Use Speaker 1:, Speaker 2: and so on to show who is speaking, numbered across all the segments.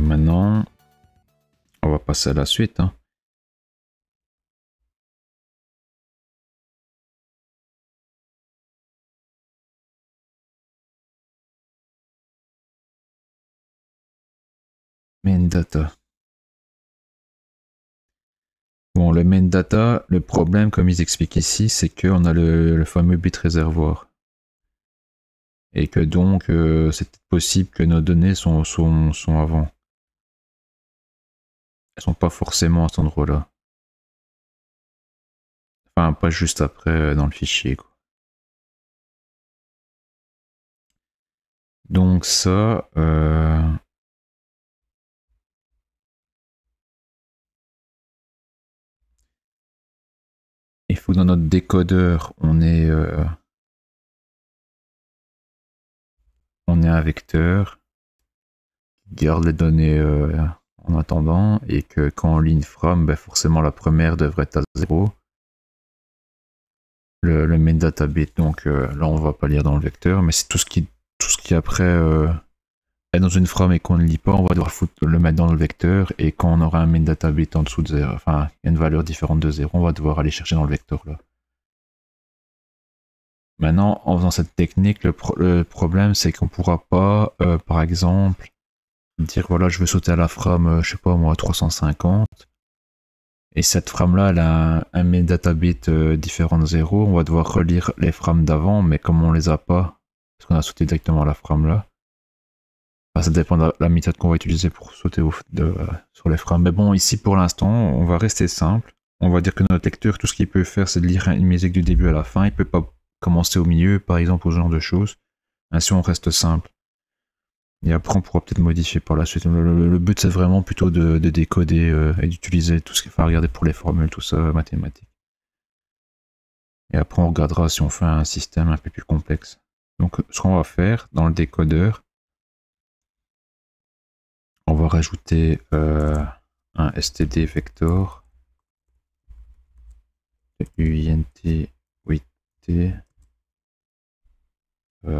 Speaker 1: Maintenant, on va passer à la suite. Hein. Main data. Bon, le main data, le problème, comme ils expliquent ici, c'est qu'on a le fameux bit réservoir. Et que donc, c'est possible que nos données sont avant. Elles sont pas forcément à cet endroit-là. Enfin, pas juste après dans le fichier, quoi. Donc ça, il faut que dans notre décodeur, on ait un vecteur qui garde les données en attendant, et que quand on lit une from, ben forcément la première devrait être à 0. Le main data bit, donc là on va pas lire dans le vecteur, mais c'est tout ce qui après est dans une from et qu'on ne lit pas, on va devoir le mettre dans le vecteur, et quand on aura un main data bit en dessous de 0, enfin il y a une valeur différente de 0, on va devoir aller chercher dans le vecteur là. Maintenant, en faisant cette technique, le problème c'est qu'on pourra pas, par exemple, dire voilà, je veux sauter à la frame, je sais pas moi, 350, et cette frame là elle a un main data bit différent de 0, on va devoir relire les frames d'avant, mais comme on les a pas, parce qu'on a sauté directement à la frame là, enfin, ça dépend de la méthode qu'on va utiliser pour sauter sur les frames. Mais bon, ici pour l'instant, on va rester simple. On va dire que notre lecteur, tout ce qu'il peut faire, c'est de lire une musique du début à la fin. Il peut pas commencer au milieu, par exemple, ou ce genre de choses. Ainsi, on reste simple. Et après, on pourra peut-être modifier par la suite. Le but, c'est vraiment plutôt de décoder et d'utiliser tout ce qu'il faut regarder pour les formules, tout ça, mathématiques. Et après, on regardera si on fait un système un peu plus complexe. Donc, ce qu'on va faire dans le décodeur, on va rajouter un std vector uint 8t je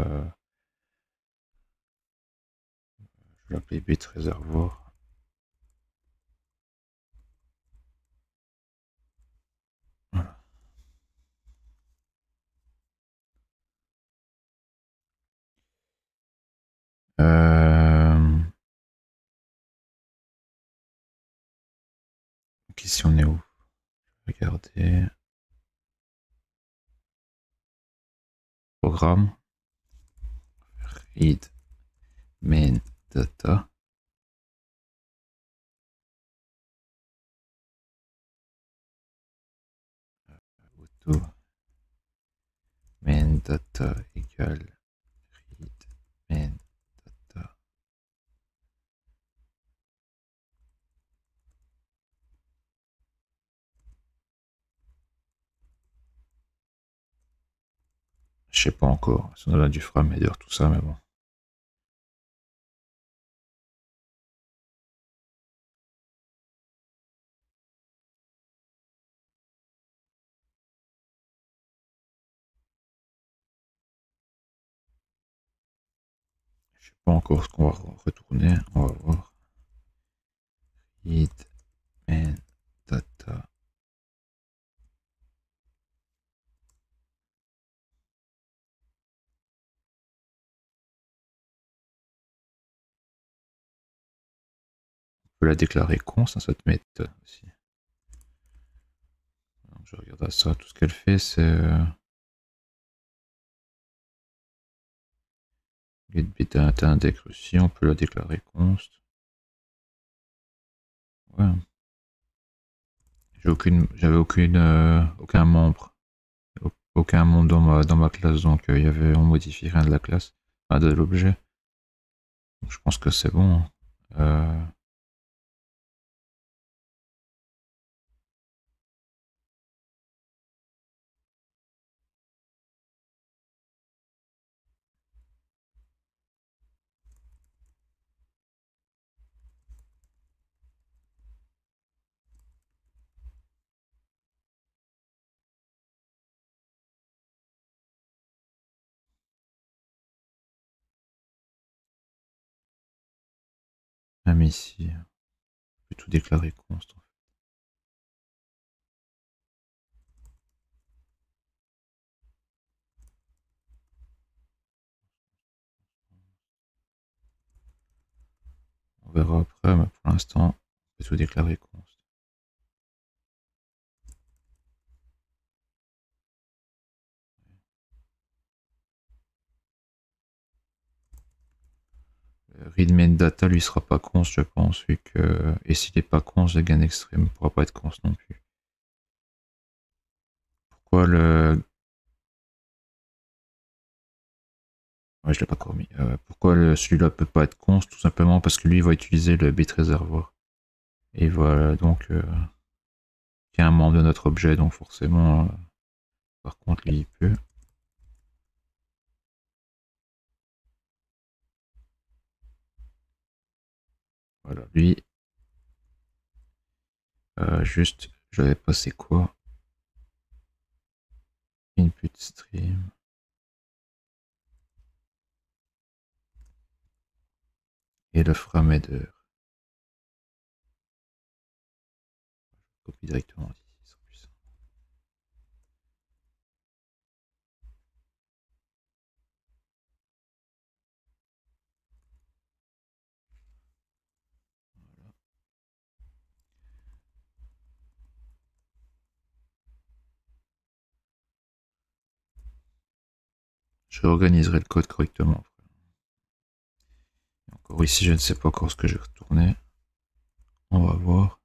Speaker 1: vais l'appeler bit réservoir. Voilà. Donc ici on est où? Regardez. Programme. Read main data. Auto main data égale read main data. Je sais pas encore si on a du frame header, tout ça, mais bon. Je sais pas encore ce qu'on va retourner. On va voir. Read main data. On peut la déclarer const, cette méthode aussi. Donc, je regarde ça, tout ce qu'elle fait, c'est getBit index aussi, on peut la déclarer const. Ouais. J'avais aucun membre, aucun membre dans ma classe, donc on modifie rien de la classe, enfin de l'objet. Je pense que c'est bon. Même ici, on peut tout déclarer const. On verra après, mais pour l'instant, on peut tout déclarer const. Read main data lui sera pas const, je pense, vu que. Et s'il est pas const, le gain extrême ne pourra pas être const non plus. Pourquoi le. Ouais, je l'ai pas encore mis. Pourquoi celui-là peut pas être const? Tout simplement parce que lui il va utiliser le bit réservoir. Et voilà, donc. Qui est un membre de notre objet, donc forcément. Par contre, lui il peut. Voilà, lui. Juste, j'avais passé quoi? Input stream. Et le frame header. Copie directement ici, ce sera plus simple. Voilà. Je réorganiserai le code correctement. Encore ici, je ne sais pas encore ce que j'ai retourné. On va voir.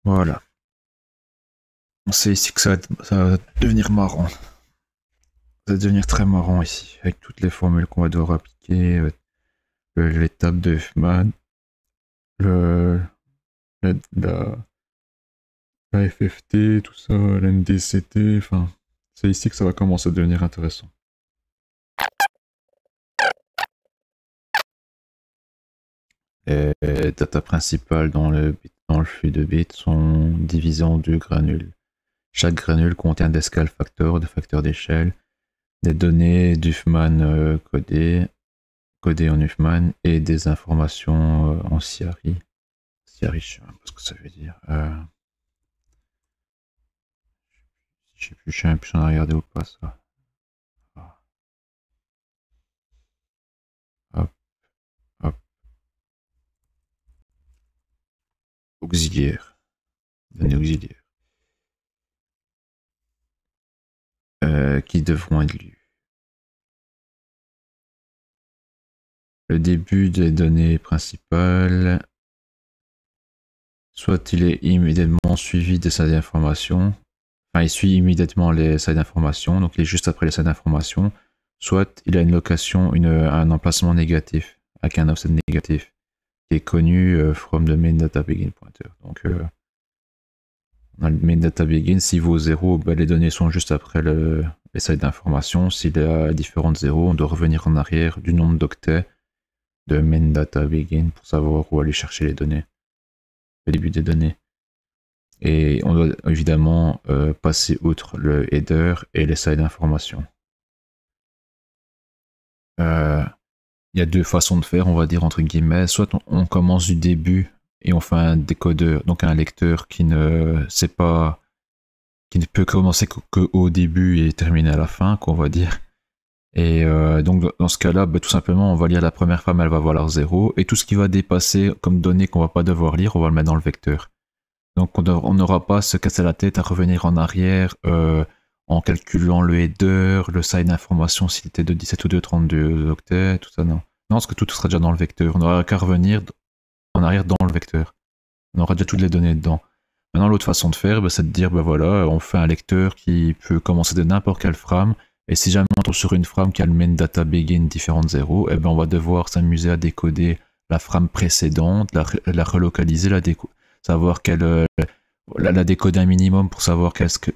Speaker 1: Voilà. C'est ici que ça va devenir marrant. Ça va devenir très marrant ici, avec toutes les formules qu'on va devoir appliquer, l'étape de Huffman, le, la FFT, tout ça, l'NDCT, enfin, c'est ici que ça va commencer à devenir intéressant. Les data principales dans le flux de bits sont divisées en 2 granules. Chaque granule contient des scale factors, des facteurs d'échelle, des données d'Huffman codées en Huffman et des informations en CRI. CRI, je sais même pas ce que ça veut dire. Je sais plus, je sais même plus si on a regardé ou pas ça. Hop, hop. Auxiliaire. Données auxiliaires. Qui devront être lues. Le début des données principales, soit il est immédiatement suivi des salles d'information, enfin il suit immédiatement les salles d'information, donc il est juste après les salles d'information, soit il a une location, un emplacement négatif, avec un offset négatif, qui est connu from the main data begin pointer. Donc on a le main data begin, s'il vaut 0, bah, les données sont juste après les salles d'information. S'il est à différentes 0, on doit revenir en arrière du nombre d'octets de main data begin pour savoir où aller chercher les données, le début des données. Et on doit évidemment passer outre le header et les salles d'information. Il y a deux façons de faire, on va dire entre guillemets. Soit on commence du début et on fait un décodeur, donc un lecteur qui ne sait pas, qui ne peut commencer qu'au début et terminer à la fin, qu'on va dire. Et donc dans ce cas-là, bah, tout simplement, on va lire la première frame, elle va valoir 0, et tout ce qui va dépasser comme données qu'on va pas devoir lire, on va le mettre dans le vecteur. Donc on n'aura pas à se casser la tête à revenir en arrière en calculant le header, le size d'information s'il était de 17 ou de 32 octets, tout ça, non. Non, parce que tout sera déjà dans le vecteur. On n'aura qu'à revenir en arrière dans le vecteur. On aura déjà toutes les données dedans. Maintenant, l'autre façon de faire, bah, c'est de dire, bah voilà, on fait un lecteur qui peut commencer de n'importe quelle frame, et si jamais on tombe sur une frame qui a le main data begin différente 0, eh ben on va devoir s'amuser à décoder la frame précédente, la relocaliser, savoir la décoder un minimum pour savoir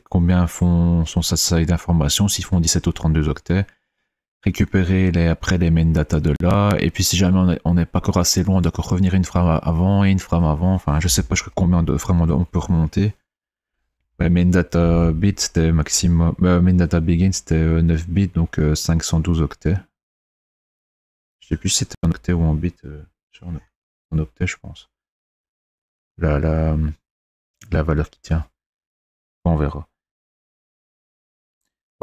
Speaker 1: combien sont sa taille d'information, s'ils font 17 ou 32 octets, récupérer après les main data de là, et puis si jamais on n'est pas encore assez loin, on doit encore revenir une frame avant et une frame avant, enfin je sais pas jusqu'à combien de frames on peut remonter. Main data bit c'était maximum, main data begin c'était 9 bits, donc 512 octets. Je sais plus si c'était en octet ou en bit. En octet, je pense. La valeur qui tient. On verra.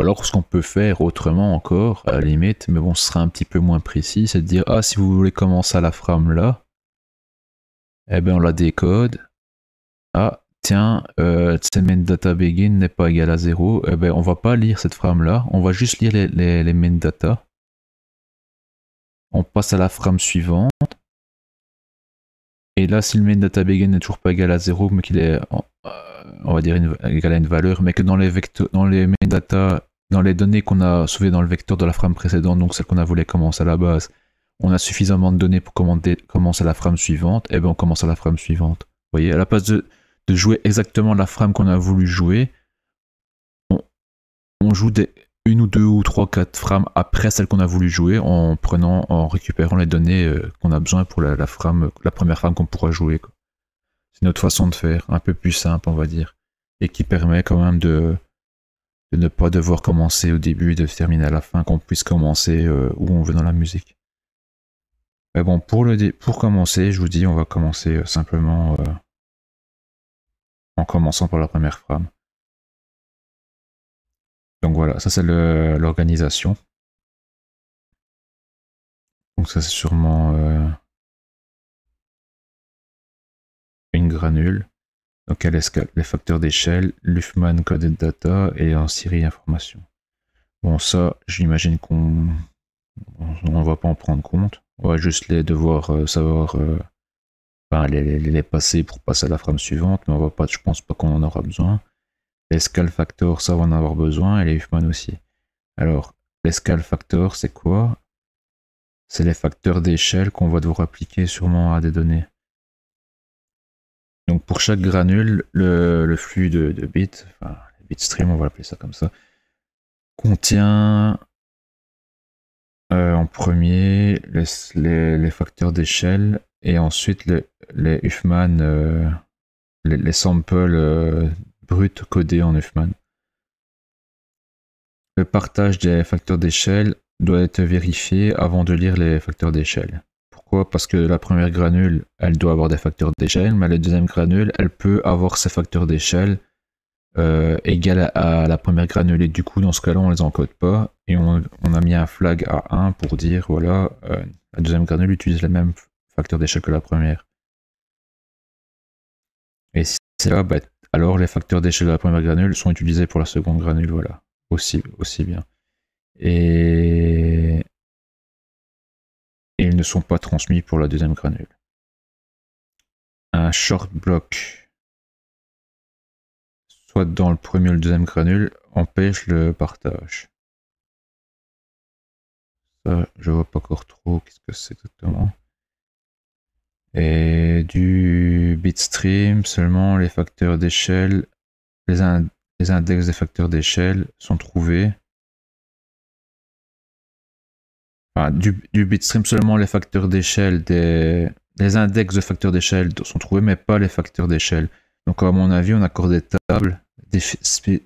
Speaker 1: Alors, ce qu'on peut faire autrement encore, à la limite, mais bon, ce sera un petit peu moins précis, c'est de dire, ah, si vous voulez commencer à la frame là, eh bien, on la décode. Ah, tiens, main data begin n'est pas égal à 0. Eh bien, on va pas lire cette frame là, on va juste lire les main data. On passe à la frame suivante. Et là, si le main data begin n'est toujours pas égal à 0, mais qu'il est, on va dire, égal à une valeur, mais que dans les vecteurs, dans les main data, dans les données qu'on a sauvées dans le vecteur de la frame précédente, donc celle qu'on a voulu commencer à la base, on a suffisamment de données pour commencer à la frame suivante, et bien on commence à la frame suivante. Vous voyez, à la place de jouer exactement la frame qu'on a voulu jouer, on joue une ou deux ou trois, quatre frames après celle qu'on a voulu jouer en récupérant les données qu'on a besoin pour la première frame qu'on pourra jouer. C'est notre façon de faire, un peu plus simple, on va dire, et qui permet quand même de ne pas devoir commencer au début et de terminer à la fin, qu'on puisse commencer où on veut dans la musique. Mais bon, pour commencer, je vous dis, on va commencer simplement en commençant par la première frame. Donc voilà, ça c'est l'organisation. Donc ça c'est sûrement une granule. Donc elle escale les facteurs d'échelle, l'Huffman coded data et en Siri information. Bon ça, j'imagine qu'on ne va pas en prendre compte. On va juste devoir savoir les passer pour passer à la frame suivante, mais on va pas, je pense pas qu'on en aura besoin. Les scale factors, ça on va en avoir besoin, et les Huffman aussi. Alors, les scale factors, c'est quoi? C'est les facteurs d'échelle qu'on va devoir appliquer sûrement à des données. Donc pour chaque granule, le flux de bits, enfin les bitstream, on va l'appeler ça comme ça, contient en premier les facteurs d'échelle et ensuite les Huffman, les samples bruts codés en Huffman. Le partage des facteurs d'échelle doit être vérifié avant de lire les facteurs d'échelle. Pourquoi? Parce que la première granule, elle doit avoir des facteurs d'échelle, mais la deuxième granule, elle peut avoir ses facteurs d'échelle égal à la première granule, et du coup dans ce cas là on les encode pas et on a mis un flag à 1 pour dire voilà la deuxième granule utilise les mêmes facteurs d'échelle que la première, et si c'est là, bah, alors les facteurs d'échelle de la première granule sont utilisés pour la seconde granule, voilà, aussi bien, et ils ne sont pas transmis pour la deuxième granule. Un short block soit dans le premier ou le deuxième granule empêche le partage. Ça, je vois pas encore trop qu'est-ce que c'est exactement. Et du bitstream, seulement les facteurs d'échelle, les index des facteurs d'échelle sont trouvés. Enfin, du bitstream, seulement les facteurs d'échelle, les index de facteurs d'échelle sont trouvés, mais pas les facteurs d'échelle. Donc à mon avis, on accorde des tables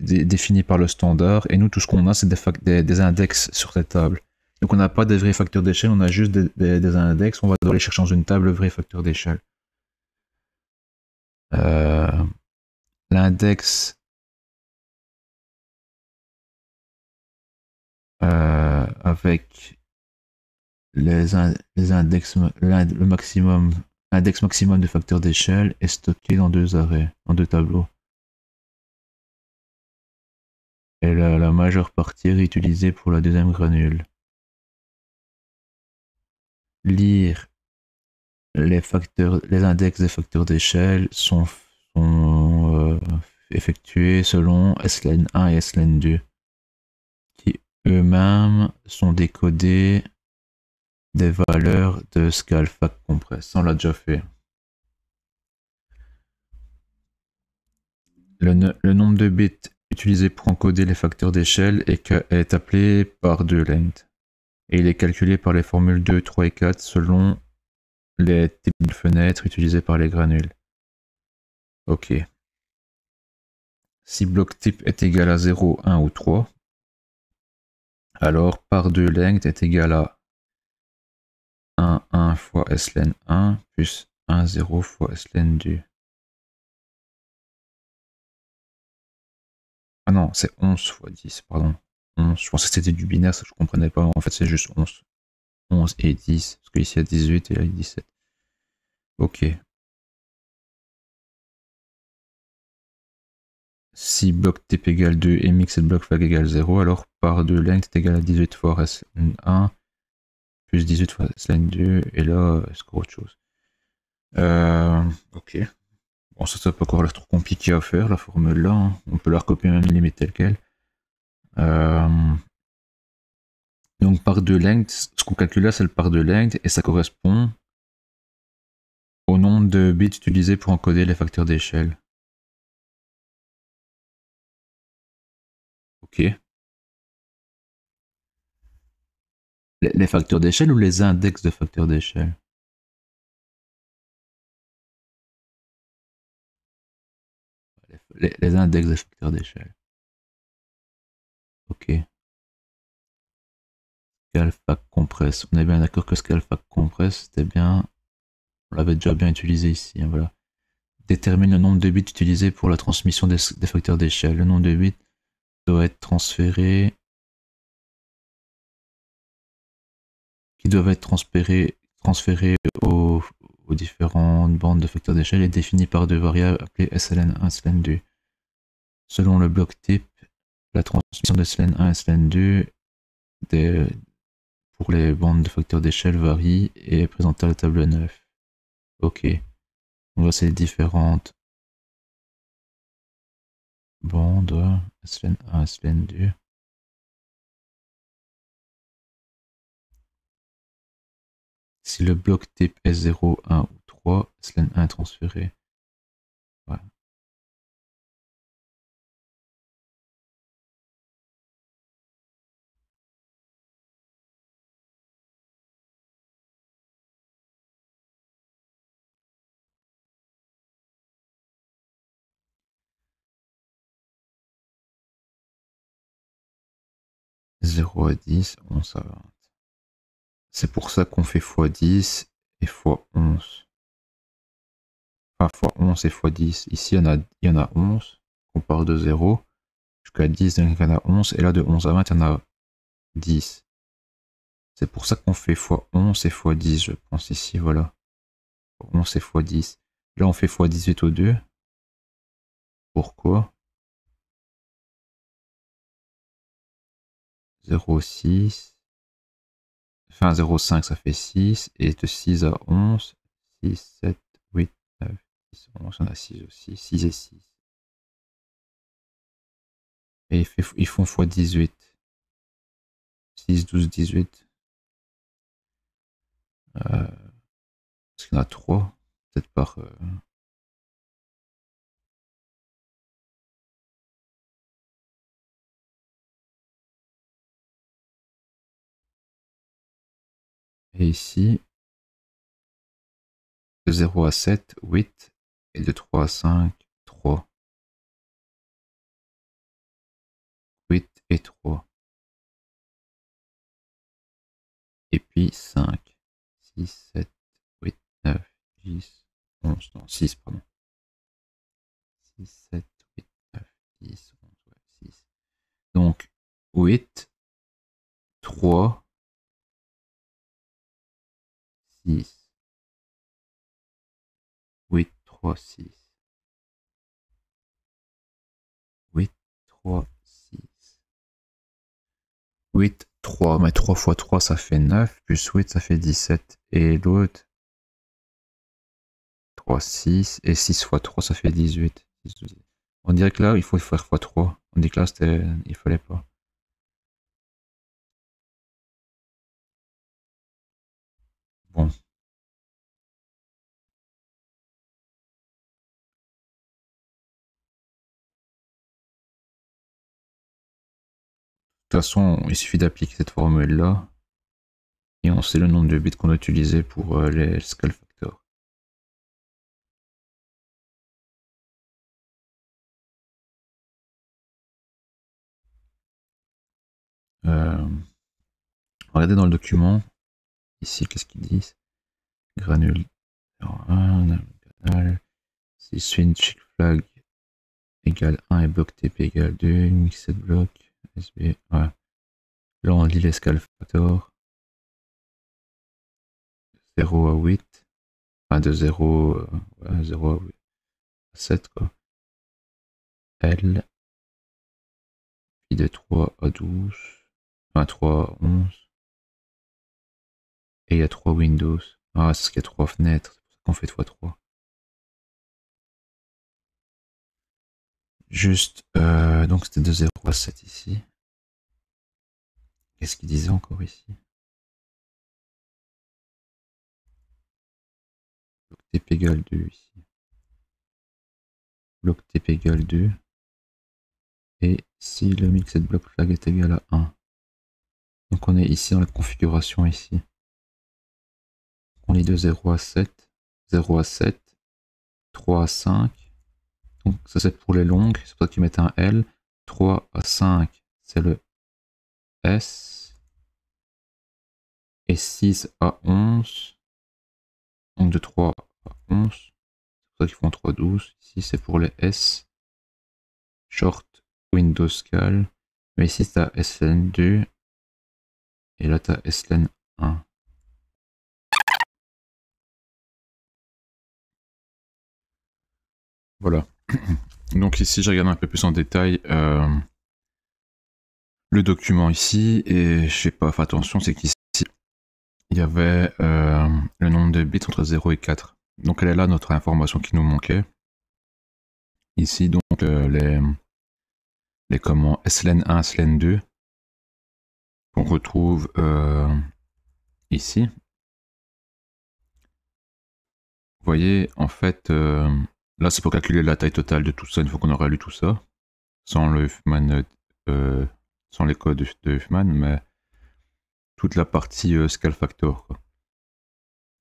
Speaker 1: définies par le standard, et nous, tout ce qu'on a, c'est des index sur ces tables. Donc on n'a pas des vrais facteurs d'échelle, on a juste des index, on va devoir aller chercher dans une table le vrai facteur d'échelle. L'index avec les index, le maximum, index maximum de facteurs d'échelle est stocké dans deux arrêts, dans deux tableaux. Et la majeure partie est réutilisée pour la deuxième granule. Lire les index des facteurs d'échelle sont effectués selon slen 1 et slen 2, qui eux-mêmes sont décodés des valeurs de scale fact compress. On l'a déjà fait. Le nombre de bits utilisé pour encoder les facteurs d'échelle est appelé par 2 length, et il est calculé par les formules 2, 3 et 4 selon les types de fenêtres utilisés par les granules. Ok. Si bloc type est égal à 0, 1 ou 3, alors par 2 length est égal à 1, 1 fois slen 1 plus 1, 0 fois slen 2. Ah non, c'est 11 fois 10, pardon. 11. Je pensais que c'était du binaire, ça je comprenais pas. En fait, c'est juste 11. 11 et 10. Parce qu'ici, il y a 18 et là, il y a 17. Ok. Si bloc type égale 2 et mix et bloc flag égale 0, alors par 2 length est égal à 18 fois S1 plus 18 fois S 2 et là, est-ce qu'il y a autre chose? Ok. Bon, ça peut encore l'air trop compliqué à faire, la formule là. Hein. On peut la recopier même limite telle quelle. Donc par 2 length, ce qu'on calcule là, c'est le par 2 length et ça correspond au nombre de bits utilisés pour encoder les facteurs d'échelle. Ok. Les facteurs d'échelle ou les index de facteurs d'échelle? Les index de facteurs d'échelle. Ok. Scalfac compress. On est bien d'accord que Scalfac compress, c'était bien. On l'avait déjà bien utilisé ici. Hein, voilà. Détermine le nombre de bits utilisés pour la transmission des facteurs d'échelle. Le nombre de bits doit être transféré. Qui doivent être transférés aux différentes bandes de facteurs d'échelle est défini par deux variables appelées SLN1 et SLN2. Selon le bloc type, la transmission de SLN1 et SLN2 pour les bandes de facteurs d'échelle varie et est présentée à la table 9. Ok. On voit ces différentes bandes SLN1 et SLN2. Si le bloc type est 0, 1 ou 3, SLN1 est transféré. Ouais. 0 à 10, 11 à 20. C'est pour ça qu'on fait x10 et x11. Enfin, x11 et x10. Ici, il y en a 11. On part de 0 jusqu'à 10, donc il y en a 11. Et là, de 11 à 20, il y en a 10. C'est pour ça qu'on fait x11 et x10, je pense, ici, voilà. 11 et x10. Là, on fait x18 au 2. Pourquoi? 0,6. Enfin, 0,5, ça fait 6. Et de 6 à 11, 6, 7, 8, 9, 10, 11, on a 6 aussi. 6 et 6. Et ils font x18. 6, 12, 18. Parce qu'il y en a 3. Peut-être par... Et ici, de 0 à 7, 8. Et de 3 à 5, 3. 8 et 3. Et puis 5, 6, 7, 8, 9, 10, 11. Non, 6, pardon. 6, 7, 8, 9, 10, 11, ouais, 6. Donc, 8, 3, 6. 8, 3, 6. 8, 3, 6. 8, 3. Mais 3 fois 3, ça fait 9. Plus 8, ça fait 17. Et l'autre, 3, 6. Et 6 fois 3, ça fait 18. 6, 12. On dirait que là, il faut faire fois 3. On dit que là, il fallait pas. Bon. De toute façon, il suffit d'appliquer cette formule-là. Et on sait le nombre de bits qu'on a utilisé pour les scale factors. Regardez dans le document, ici, qu'est-ce qu'ils disent? Granule 1, canal. Si switch flag égale 1 et bloc TP égale 2, mixed block, SB, ouais. Là, on lit les scale factor. 0 à 8. Enfin, de 0, ouais, 0 à 8. 7, quoi. L. Puis de 3 à 12. Enfin, 3 à 11. Et il y a 3 Windows. Ah, c'est parce qu'il y a 3 fenêtres. C'est pour ça qu'on fait x3. Juste, donc c'était de 0 à 7 ici. Qu'est-ce qu'il disait encore ici? Bloc TP égale 2 ici. Bloc TP égale 2. Et si le mixed block flag est égal à 1. Donc on est ici dans la configuration ici. On lit de 0 à 7. 0 à 7. 3 à 5. Donc ça c'est pour les longues, c'est pour ça qu'ils mettent un L. 3 à 5, c'est le S. Et 6 à 11. Donc de 3 à 11. C'est pour ça qu'ils font 3 à 12. Ici c'est pour les S. Short Windows Cal. Mais ici t'as SLN 2. Et là t'as SLN 1. Voilà. Donc ici j'ai regardé un peu plus en détail le document ici. Et je sais pas, fais attention, c'est qu'ici il y avait le nombre de bits entre 0 et 4. Donc elle est là notre information qui nous manquait. Ici donc les commandes SLN1, SLN2 qu'on retrouve ici. Vous voyez, en fait, là c'est pour calculer la taille totale de tout ça une fois qu'on aura lu tout ça, sans le Huffman, sans les codes de Huffman, mais toute la partie scale factor, quoi.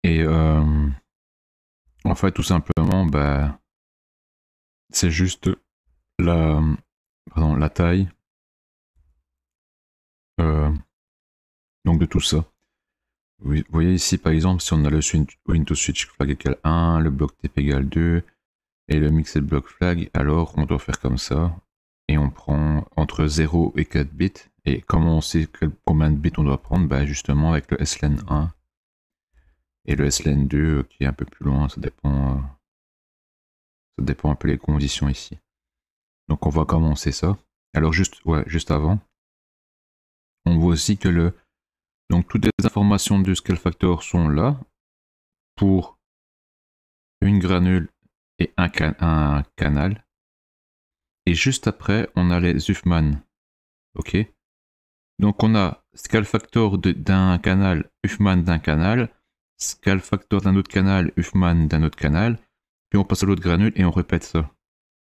Speaker 1: Et en fait, tout simplement, bah, c'est juste la taille donc de tout ça. Vous voyez ici par exemple, si on a le Windows Switch flag égale 1, le bloc TP égale 2 et le mixed block flag, alors on doit faire comme ça et on prend entre 0 et 4 bits. Et comment on sait combien de bits on doit prendre? Bah justement avec le SLN 1 et le SLN 2 qui est un peu plus loin, ça dépend un peu les conditions ici. Donc on voit comment on sait ça. Alors juste avant, on voit aussi que donc toutes les informations du scale factor sont là pour une granule et un canal. Et juste après, on a les Huffman. Ok. Donc on a scale factor d'un canal, Huffman d'un canal, scale factor d'un autre canal, Huffman d'un autre canal, puis on passe à l'autre granule et on répète ça.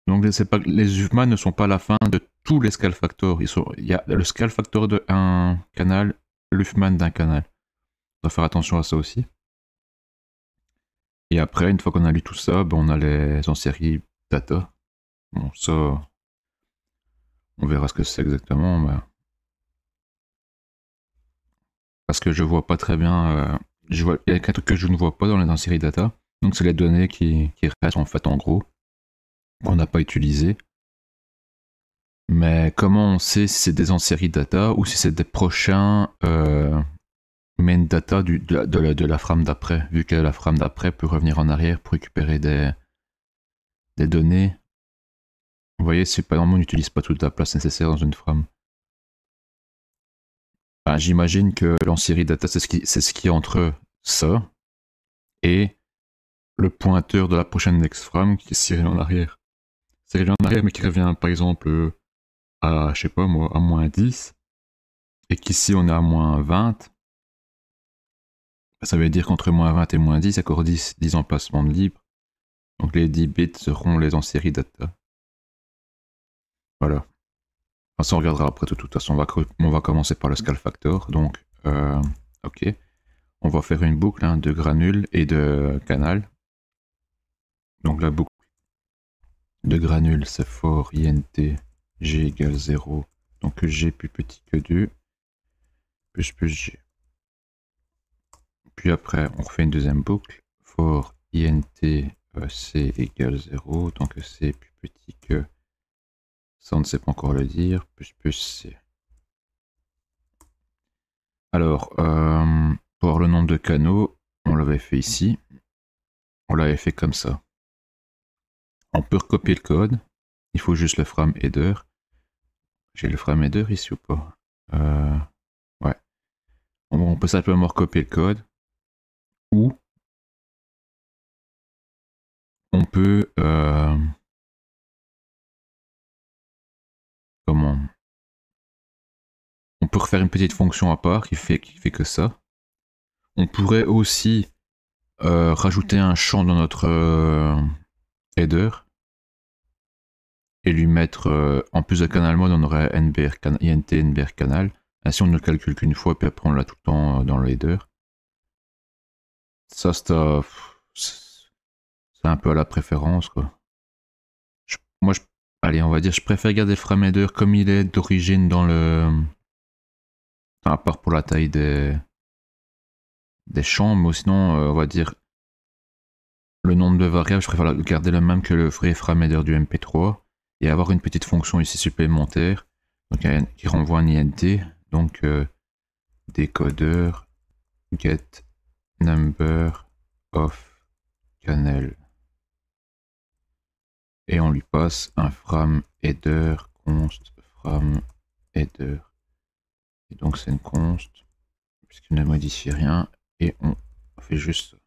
Speaker 1: Donc les Huffman ne sont pas la fin de tous les scale factors. Il y a le scale factor d'un canal, l'Huffman d'un canal. On doit faire attention à ça aussi. Et après, une fois qu'on a lu tout ça, ben on a les en série data. Bon, ça, on verra ce que c'est exactement. Mais... parce que je vois pas très bien. Il y a qu'un truc que je ne vois pas dans les en série data. Donc, c'est les données qui restent en fait en gros, qu'on n'a pas utilisées. Mais comment on sait si c'est des en série data ou si c'est des prochains main data de la frame d'après, vu que la frame d'après peut revenir en arrière pour récupérer des données. Vous voyez, si par exemple on n'utilise pas toute la place nécessaire dans une frame. Ben, j'imagine que l'en-série data, c'est ce qui est entre ça et le pointeur de la prochaine next frame qui est serial en arrière. Serial en arrière, mais qui revient par exemple à, je sais pas moi, à moins 10, et qu'ici on est à moins 20. Ça veut dire qu'entre moins 20 et moins 10, il y a encore 10 emplacements de libre. Donc les 10 bits seront les en-série data. Voilà. Enfin, ça on regardera après de toute façon. On va commencer par le scale factor. Donc, ok. On va faire une boucle de granules et de canal. Donc la boucle de granules, c'est for int g égale 0. Donc g plus petit que 2, plus g. Puis après, on refait une deuxième boucle. For int c égale 0, tant que c est plus petit que... Ça, on ne sait pas encore le dire. Plus c. Alors, pour le nombre de canaux, on l'avait fait ici. On l'avait fait comme ça. On peut recopier le code. Il faut juste le frame header. J'ai le frame header ici ou pas? Ouais. On peut simplement recopier le code. Ou on peut... comment? On peut refaire une petite fonction à part qui fait que ça. On pourrait aussi rajouter un champ dans notre header et lui mettre en plus de canal mode, on aurait nbr int nbr canal. Ainsi, on ne le calcule qu'une fois, puis après on l'a tout le temps dans le header. Ça, c'est un peu à la préférence, quoi. Allez, on va dire, je préfère garder le frame header comme il est d'origine dans le... Enfin, à part pour la taille des champs, mais sinon, on va dire, le nombre de variables, je préfère garder le même que le vrai frame header du MP3 et avoir une petite fonction ici supplémentaire donc, qui renvoie un int, donc décodeur get number of canal. Et on lui passe un frame header const frame header. Et donc c'est une const, puisqu'il ne modifie rien, et on fait juste ça.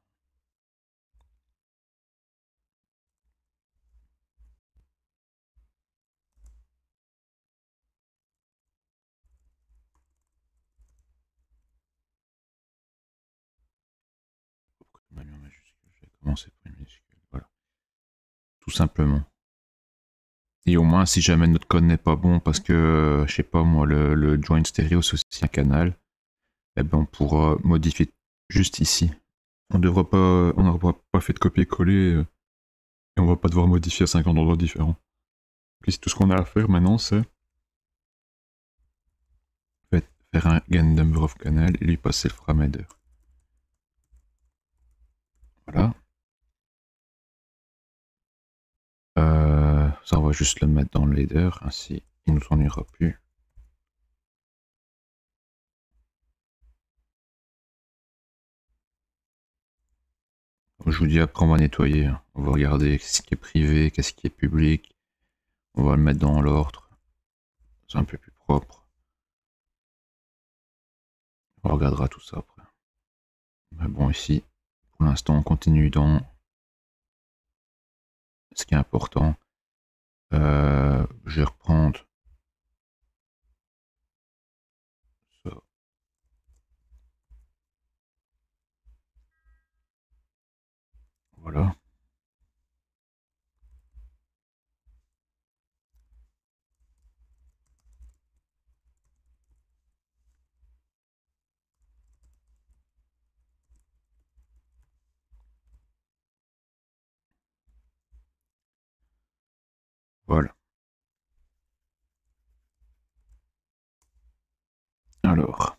Speaker 1: Je vais commencer par une minuscule. Voilà. Tout simplement. Et au moins, si jamais notre code n'est pas bon, parce que, je sais pas moi, le join stéréo c'est aussi un canal, eh ben on pourra modifier juste ici. On n'aura pas fait de copier-coller et on va pas devoir modifier à 50 endroits différents. Puis tout ce qu'on a à faire maintenant, c'est faire un get number of canal et lui passer le frame header. Voilà. Ça, on va juste le mettre dans le header, ainsi il ne nous ennuiera plus. Je vous dis après on va nettoyer, on va regarder ce qui est privé, qu'est-ce qui est public, on va le mettre dans l'ordre, c'est un peu plus propre. On regardera tout ça après. Mais bon ici, pour l'instant on continue dans ce qui est important. Je vais reprendre ça. Voilà. Voilà. Alors.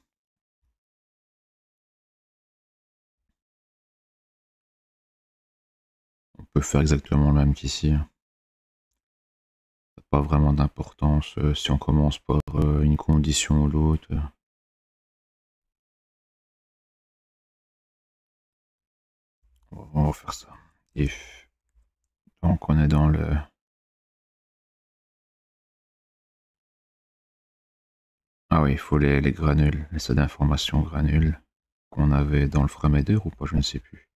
Speaker 1: On peut faire exactement le même qu'ici. Pas vraiment d'importance si on commence par une condition ou l'autre. On va faire ça. If. Donc on est dans le... Ah oui, il faut les granules, les sauts d'information granules qu'on avait dans le frameheader ou pas, je ne sais plus.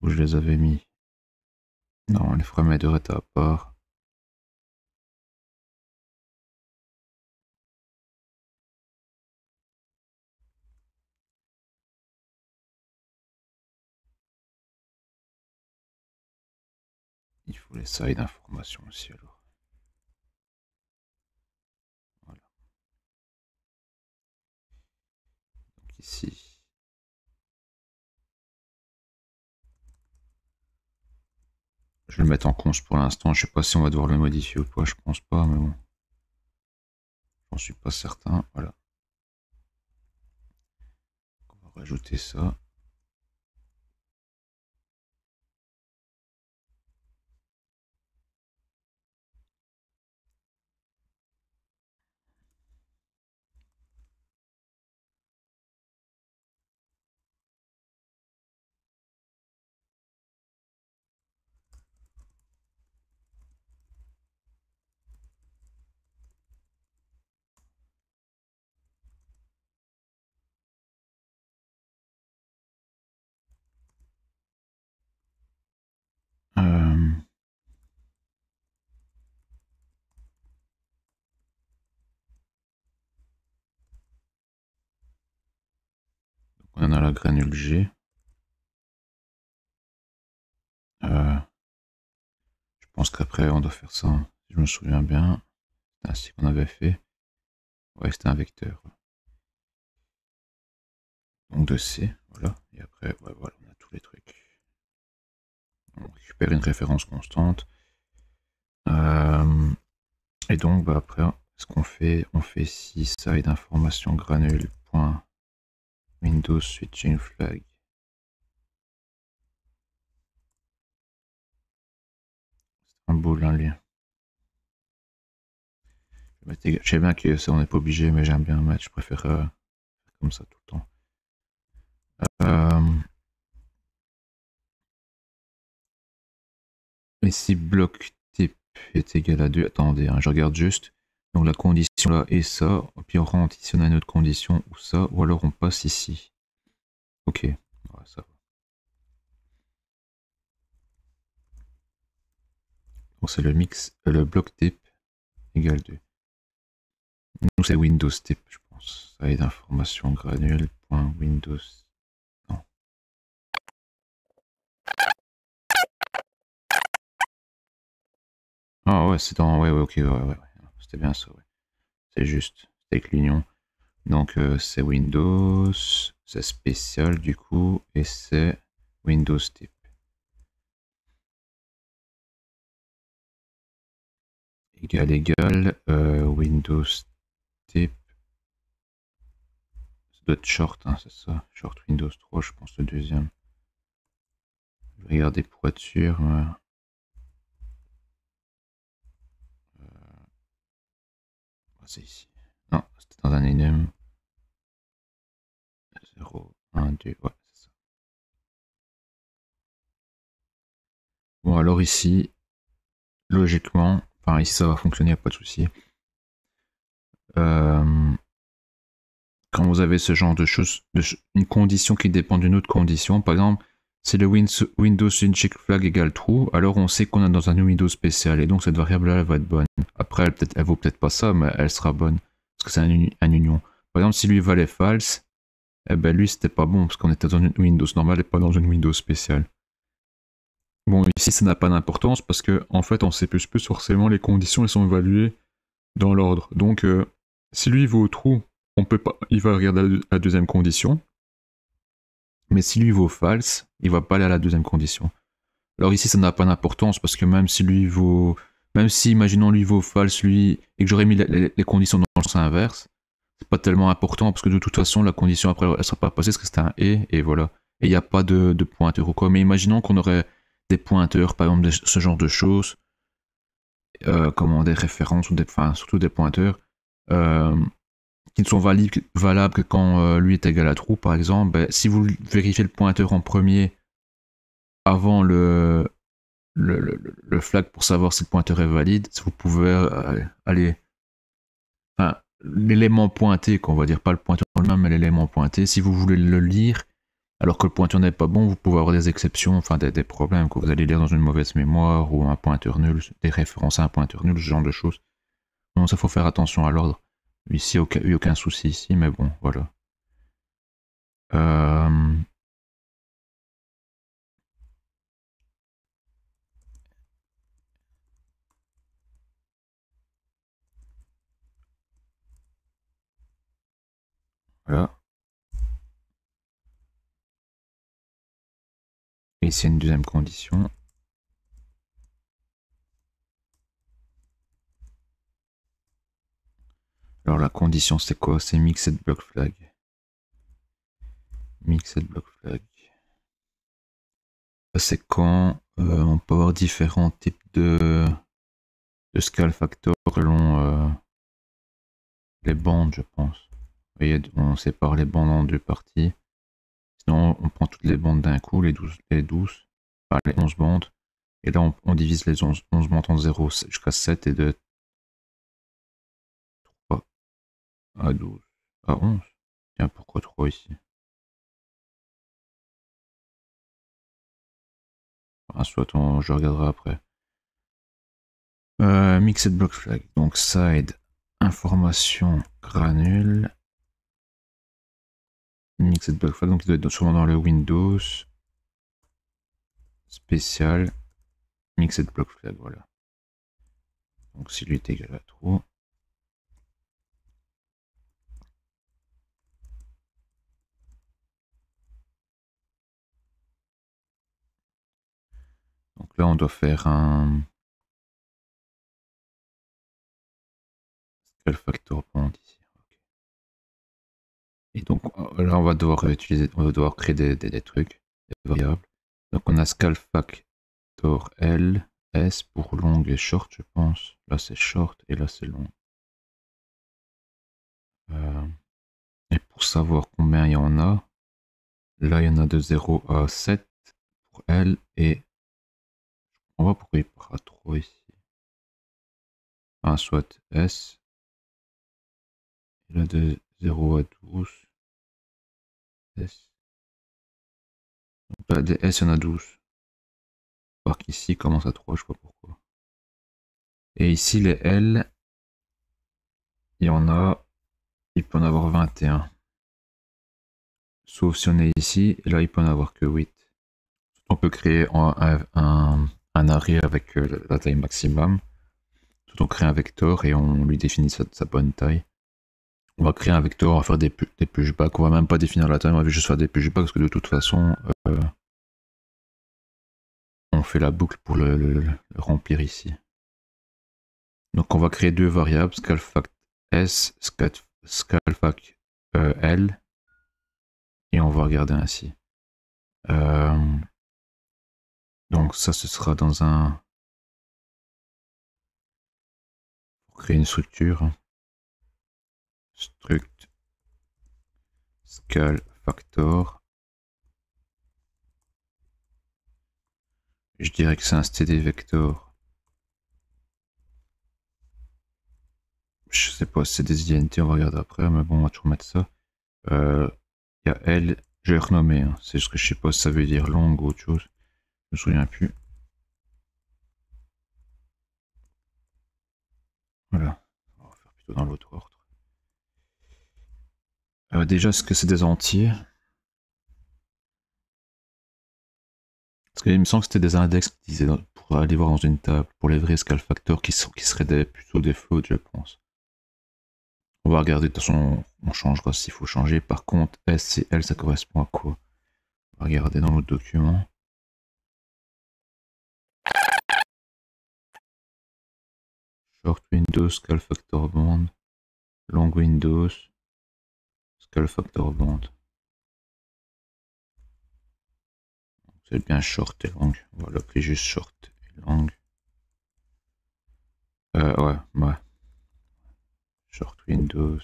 Speaker 1: Où je les avais mis. Non, les frameheader étaient à part. Il faut les side d'information aussi alors. Voilà. Donc ici. Je vais le mettre en const pour l'instant. Je sais pas si on va devoir le modifier ou pas. Je pense pas, mais bon. J'en suis pas certain. Voilà. On va rajouter ça. On a la granule G. Je pense qu'après on doit faire ça, si je me souviens bien. C'est ainsi qu'on avait fait. Ouais, c'était un vecteur. Donc de C, voilà. Et après, ouais, voilà, on a tous les trucs. On récupère une référence constante. Et donc bah, après, ce qu'on fait, on fait side information granule point Windows switching flag. C'est un boule, un lien. Je sais bien que ça on n'est pas obligé, mais j'aime bien mettre, je préfère comme ça tout le temps. Et si bloc type est égal à 2, attendez, hein, je regarde juste. Donc la condition là est ça, puis on rentre ici on a une autre condition ou ça, ou alors on passe ici. Ok, ouais, ça va. Donc c'est le mix, le bloc type égale 2. Nous c'est Windows type, je pense. Ça est d'information granule point Windows. Non. Ah ouais, c'est dans. Ouais, ouais, ok, ouais. C'était bien ça, ouais. C'est juste. C'est avec l'union. Donc c'est Windows, c'est spécial du coup, et c'est Windows type. Égal, Windows type. Ça doit être short, hein, c'est ça. Short Windows 3, je pense, le deuxième. Je vais regarder pour être sûr. C'est ici. Non, c'était dans un enum. 0, 1, 2, ouais, c'est ça. Bon, alors ici, logiquement, enfin ici ça va fonctionner, pas de souci. Quand vous avez ce genre de choses, une condition qui dépend d'une autre condition, par exemple, si le Windows check flag égale true, alors on sait qu'on est dans un Windows spécial et donc cette variable là elle va être bonne. Après elle vaut peut-être pas ça, mais elle sera bonne parce que c'est un union. Par exemple, si lui valait false, eh ben lui c'était pas bon parce qu'on était dans une Windows normale et pas dans une Windows spéciale. Bon, ici ça n'a pas d'importance parce que en fait en C++ forcément les conditions elles sont évaluées dans l'ordre. Donc si lui vaut true, on peut pas, il va regarder la deuxième condition. Mais si lui vaut false, il va pas aller à la deuxième condition. Alors ici ça n'a pas d'importance parce que même si lui vaut, même si imaginons lui vaut false lui et que j'aurais mis les conditions dans le sens inverse, c'est pas tellement important parce que de toute façon la condition après elle sera pas passée parce que c'était un et voilà. Et il n'y a pas de pointeur ou quoi. Mais imaginons qu'on aurait des pointeurs, par exemple ce genre de choses, comment des références ou enfin surtout des pointeurs. Qui ne sont valables que quand lui est égal à true, par exemple, ben, si vous vérifiez le pointeur en premier avant le flag pour savoir si le pointeur est valide, vous pouvez aller. Enfin, l'élément pointé, qu'on va dire, pas le pointeur lui-même, mais l'élément pointé, si vous voulez le lire, alors que le pointeur n'est pas bon, vous pouvez avoir des exceptions, enfin des problèmes que vous allez lire dans une mauvaise mémoire ou un pointeur nul, des références à un pointeur nul, ce genre de choses. Donc ça faut faire attention à l'ordre. Ici, il n'y a aucun souci ici, mais bon, voilà. Voilà. Et ici, une deuxième condition. Alors la condition c'est quoi? C'est mixed block flag. Mixed block flag. C'est quand on peut avoir différents types de scale factor selon les bandes, je pense. Vous voyez, on sépare les bandes en deux parties. Sinon, on prend toutes les bandes d'un coup, les 12, enfin les 11 bandes. Et là, on divise les 11 bandes en 0 jusqu'à 7 et de 3 à 12 à 11. Tiens, pourquoi 3 ici? Ah, soit je regarderai après. Mixed block flag. Donc side, information, granule. Mixed block flag. Donc il doit être sûrement dans le Windows. Spécial. Mixed block flag, voilà. Donc si lui est égal à true. Donc là on doit faire un scale factor bond ici. Okay. Et donc là on va devoir créer des trucs, des variables. Donc on a scale factor L, S pour long et short je pense. Là c'est short et là c'est long. Et pour savoir combien il y en a, là il y en a de 0 à 7 pour L et on va pourquoi il part à 3 ici. Soit S, et là de 0 à 12, S. Donc là des S il y en a 12. Alors qu'ici il commence à 3, je sais pas pourquoi. Et ici les L, il peut en avoir 21. Sauf si on est ici, et là il peut en avoir que 8. On peut créer un array avec la taille maximum. Tout on crée un vecteur et on lui définit sa bonne taille. On va créer un vecteur, on va faire des pushbacks, on va même pas définir la taille, on va juste faire des pushbacks parce que de toute façon, on fait la boucle pour le remplir ici. Donc on va créer deux variables, scalefact s, scalefact l, et on va regarder ainsi. Donc ça, ce sera dans un... pour créer une structure. Struct scale factor. Je dirais que c'est un std vector. Je sais pas si c'est des INT, on va regarder après, mais bon, on va toujours mettre ça. Il y a L, je vais renommer, hein. C'est juste que je sais pas si ça veut dire long ou autre chose. Je me souviens plus. Voilà, on va faire plutôt dans l'autre ordre. Déjà, est-ce que c'est des entiers? Parce qu'il me semble que c'était des index qui disaient pour aller voir dans une table, pour les vrais scale factors qui seraient plutôt des floats, je pense. On va regarder, de toute façon, on changera s'il faut changer. Par contre, S et L, ça correspond à quoi? On va regarder dans l'autre document. Short Windows, scale factor bond. Long Windows, scale factor bond. C'est bien short et long. On va l'appeler juste short et long. Ouais. Short Windows.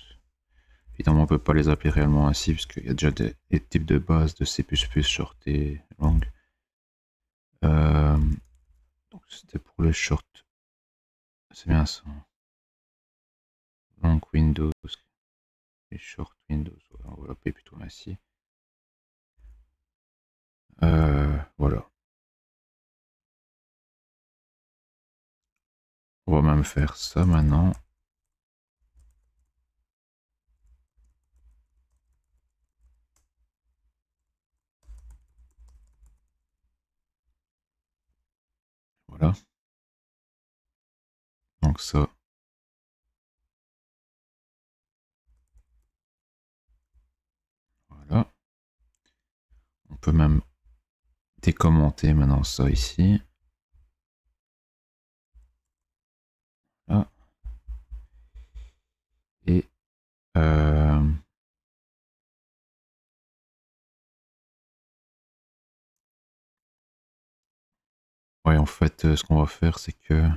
Speaker 1: Évidemment, on peut pas les appeler réellement ainsi, puisqu'il y a déjà des types de base de C++ short et long. Donc c'était pour le short. C'est bien ça. Long Windows et short Windows. On va l'appeler plutôt ainsi. Voilà. On va même faire ça maintenant. Voilà. Donc ça. Voilà. On peut même décommenter maintenant ça ici. Là. Et Ouais, en fait, ce qu'on va faire, c'est que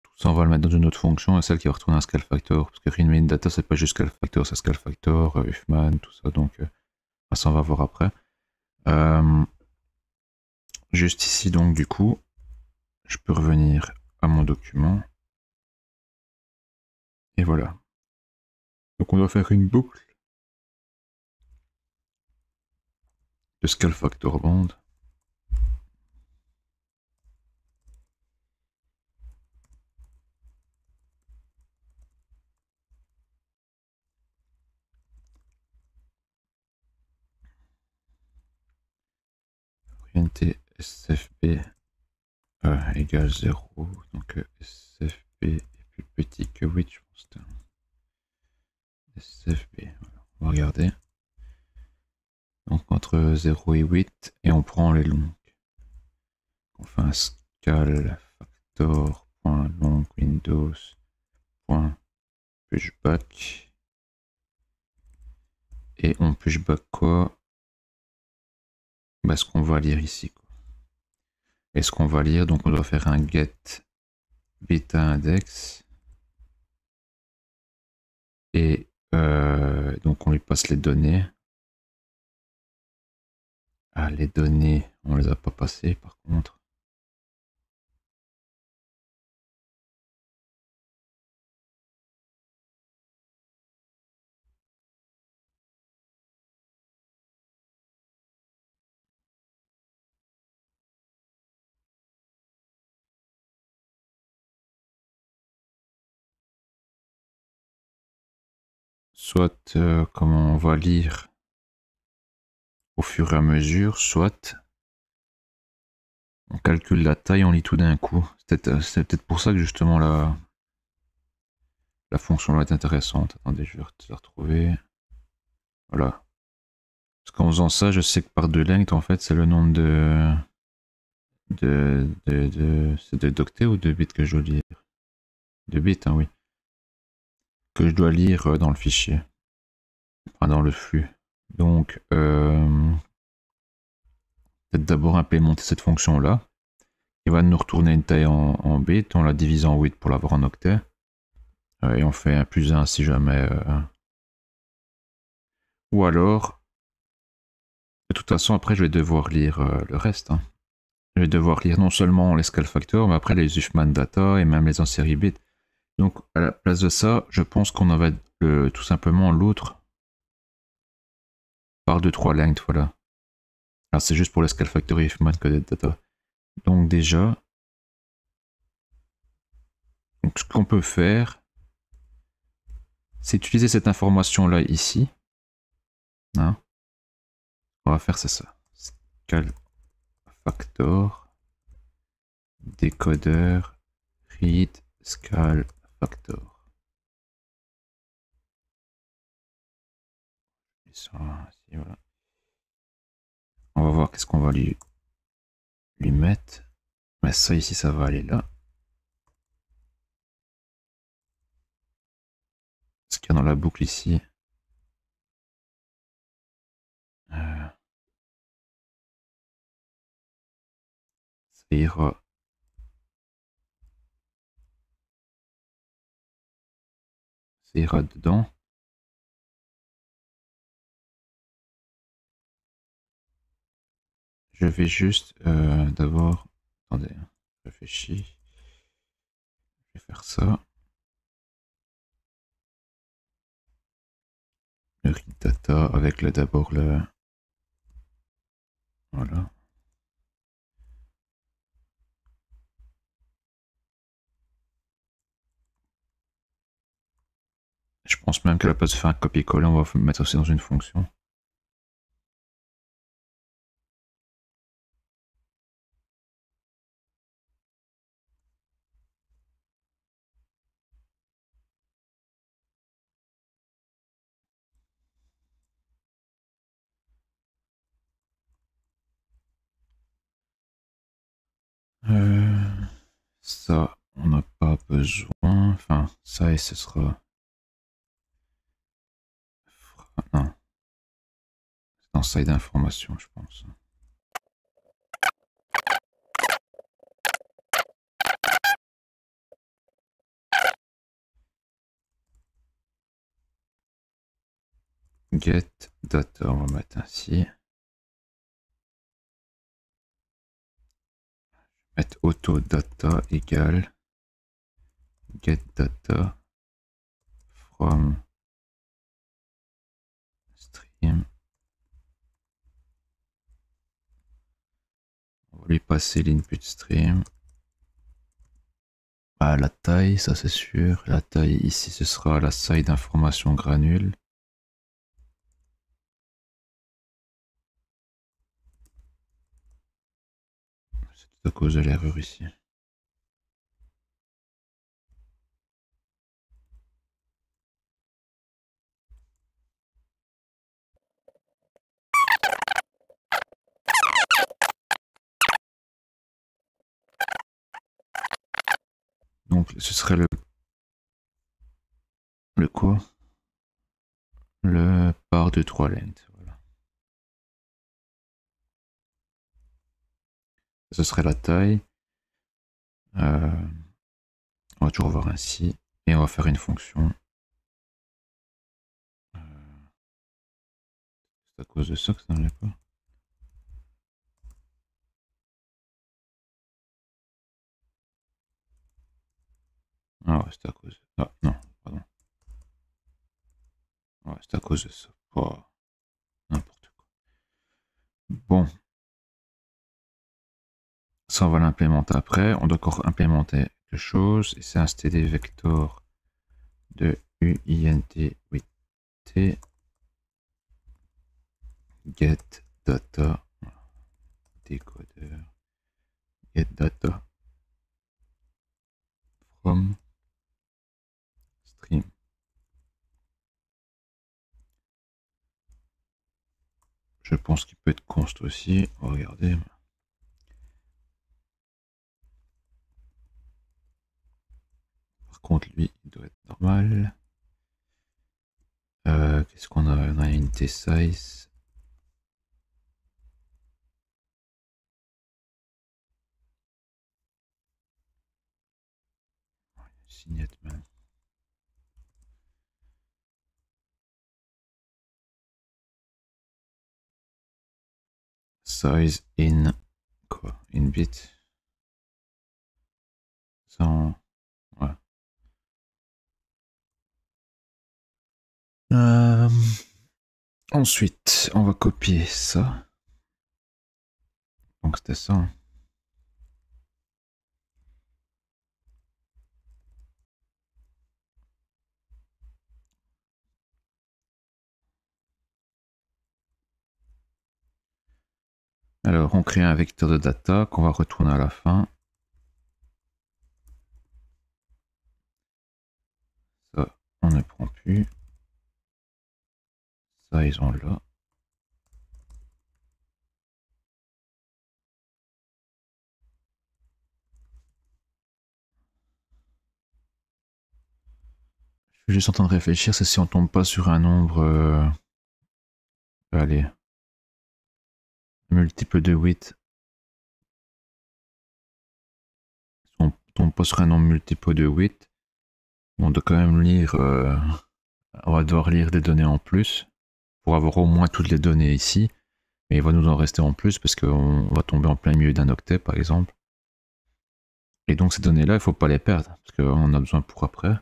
Speaker 1: tout ça, on va le mettre dans une autre fonction, et celle qui va retourner un scale factor. Parce que readme data, c'est pas juste scale factor, c'est scale factor, Huffman, tout ça. Donc, ça, on va voir après. Juste ici, donc, du coup, je peux revenir à mon document. Et voilà. Donc, on doit faire une boucle de scale factor bond. Orienté SFP égale 0. Donc, SFP est plus petit que 8, je pense. SFP, voilà. On va regarder. Donc entre 0 et 8, et on prend les longues. On fait un scale factor.long windows.pushback. Et on pushback quoi? Bah, ce qu'on va lire ici, quoi. Et ce qu'on va lire, donc on doit faire un get beta index. Et donc on lui passe les données. Ah, les données, on les a pas passées par contre. Soit comment on va lire au fur et à mesure, soit on calcule la taille, on lit tout d'un coup. C'est peut-être pour ça que justement la fonction là est intéressante. Attendez, je vais la retrouver. Voilà. Parce qu'en faisant ça, je sais que par de length, en fait, c'est le nombre c'est de d'octets ou de bits que je dois lire? De bits, hein, oui. Que je dois lire dans le fichier. Enfin, dans le flux. Donc, peut-être d'abord implémenter cette fonction-là. Il va nous retourner une taille en bits. On la divise en 8 pour l'avoir en octets. Et on fait un plus 1 si jamais. Ou alors, de toute façon, après, je vais devoir lire le reste. Hein. Je vais devoir lire non seulement les scale factors, mais après les Huffman data et même les en série bits. Donc, à la place de ça, je pense qu'on en va tout simplement l'autre par 2-3 lengths, voilà. Alors, c'est juste pour les scale factor et Huffman coded data. Donc, déjà, donc, ce qu'on peut faire, c'est utiliser cette information-là ici. Hein. On va faire, c'est ça. Scale factor, décodeur, read, scale factor. Ça, ici, voilà. On va voir qu'est-ce qu'on va lui mettre. Mais ça ici, ça va aller là. Ce qu'il y a dans la boucle ici. Ça ira. Ça ira dedans. Je vais juste d'abord. Attendez, je réfléchis. Je vais faire ça. Le read data avec d'abord le. Voilà. Je pense même qu'à la place de faire un copier-coller, on va mettre aussi dans une fonction. Ça, on n'a pas besoin. Enfin, ça et ce sera. Non. C'est dans side d'information, je pense. get data, on va mettre ainsi. Mettre auto data égale get data from stream. On va lui passer l'input stream. Ah, la taille, ça c'est sûr. La taille ici, ce sera la taille d'information granule. C'est tout à cause de l'erreur ici. Donc ce serait le quoi? Le par de 3 lengths. Voilà. Ce serait la taille. On va toujours voir ainsi. Et on va faire une fonction. C'est à cause de ça que ça n'allait pas. Ah ouais, c'est à cause. Ah non, pardon. Ouais, c'est à cause de ça. Oh, n'importe quoi. Bon. Ça, on va l'implémenter après. On doit encore implémenter quelque chose. Et c'est un std vector de uint with t get data décodeur get data from stream. Je pense qu'il peut être const aussi. Oh, regardez. Par contre, lui, il doit être normal. Qu'est-ce qu'on a? On a une t-size. Signette même. Size in quoi? In bit. Sans. Ouais. Ensuite, on va copier ça. Donc c'était ça. Alors, on crée un vecteur de data qu'on va retourner à la fin. Ça, on ne prend plus. Ça, ils ont là. Je suis juste en train de réfléchir, c'est si on tombe pas sur un nombre... allez. Multiple de 8. Si on tombe pas sur un nombre multiple de 8, on doit quand même lire... on va devoir lire des données en plus pour avoir au moins toutes les données ici. Mais il va nous en rester en plus parce qu'on va tomber en plein milieu d'un octet par exemple. Et donc ces données-là, il ne faut pas les perdre parce qu'on en a besoin pour après.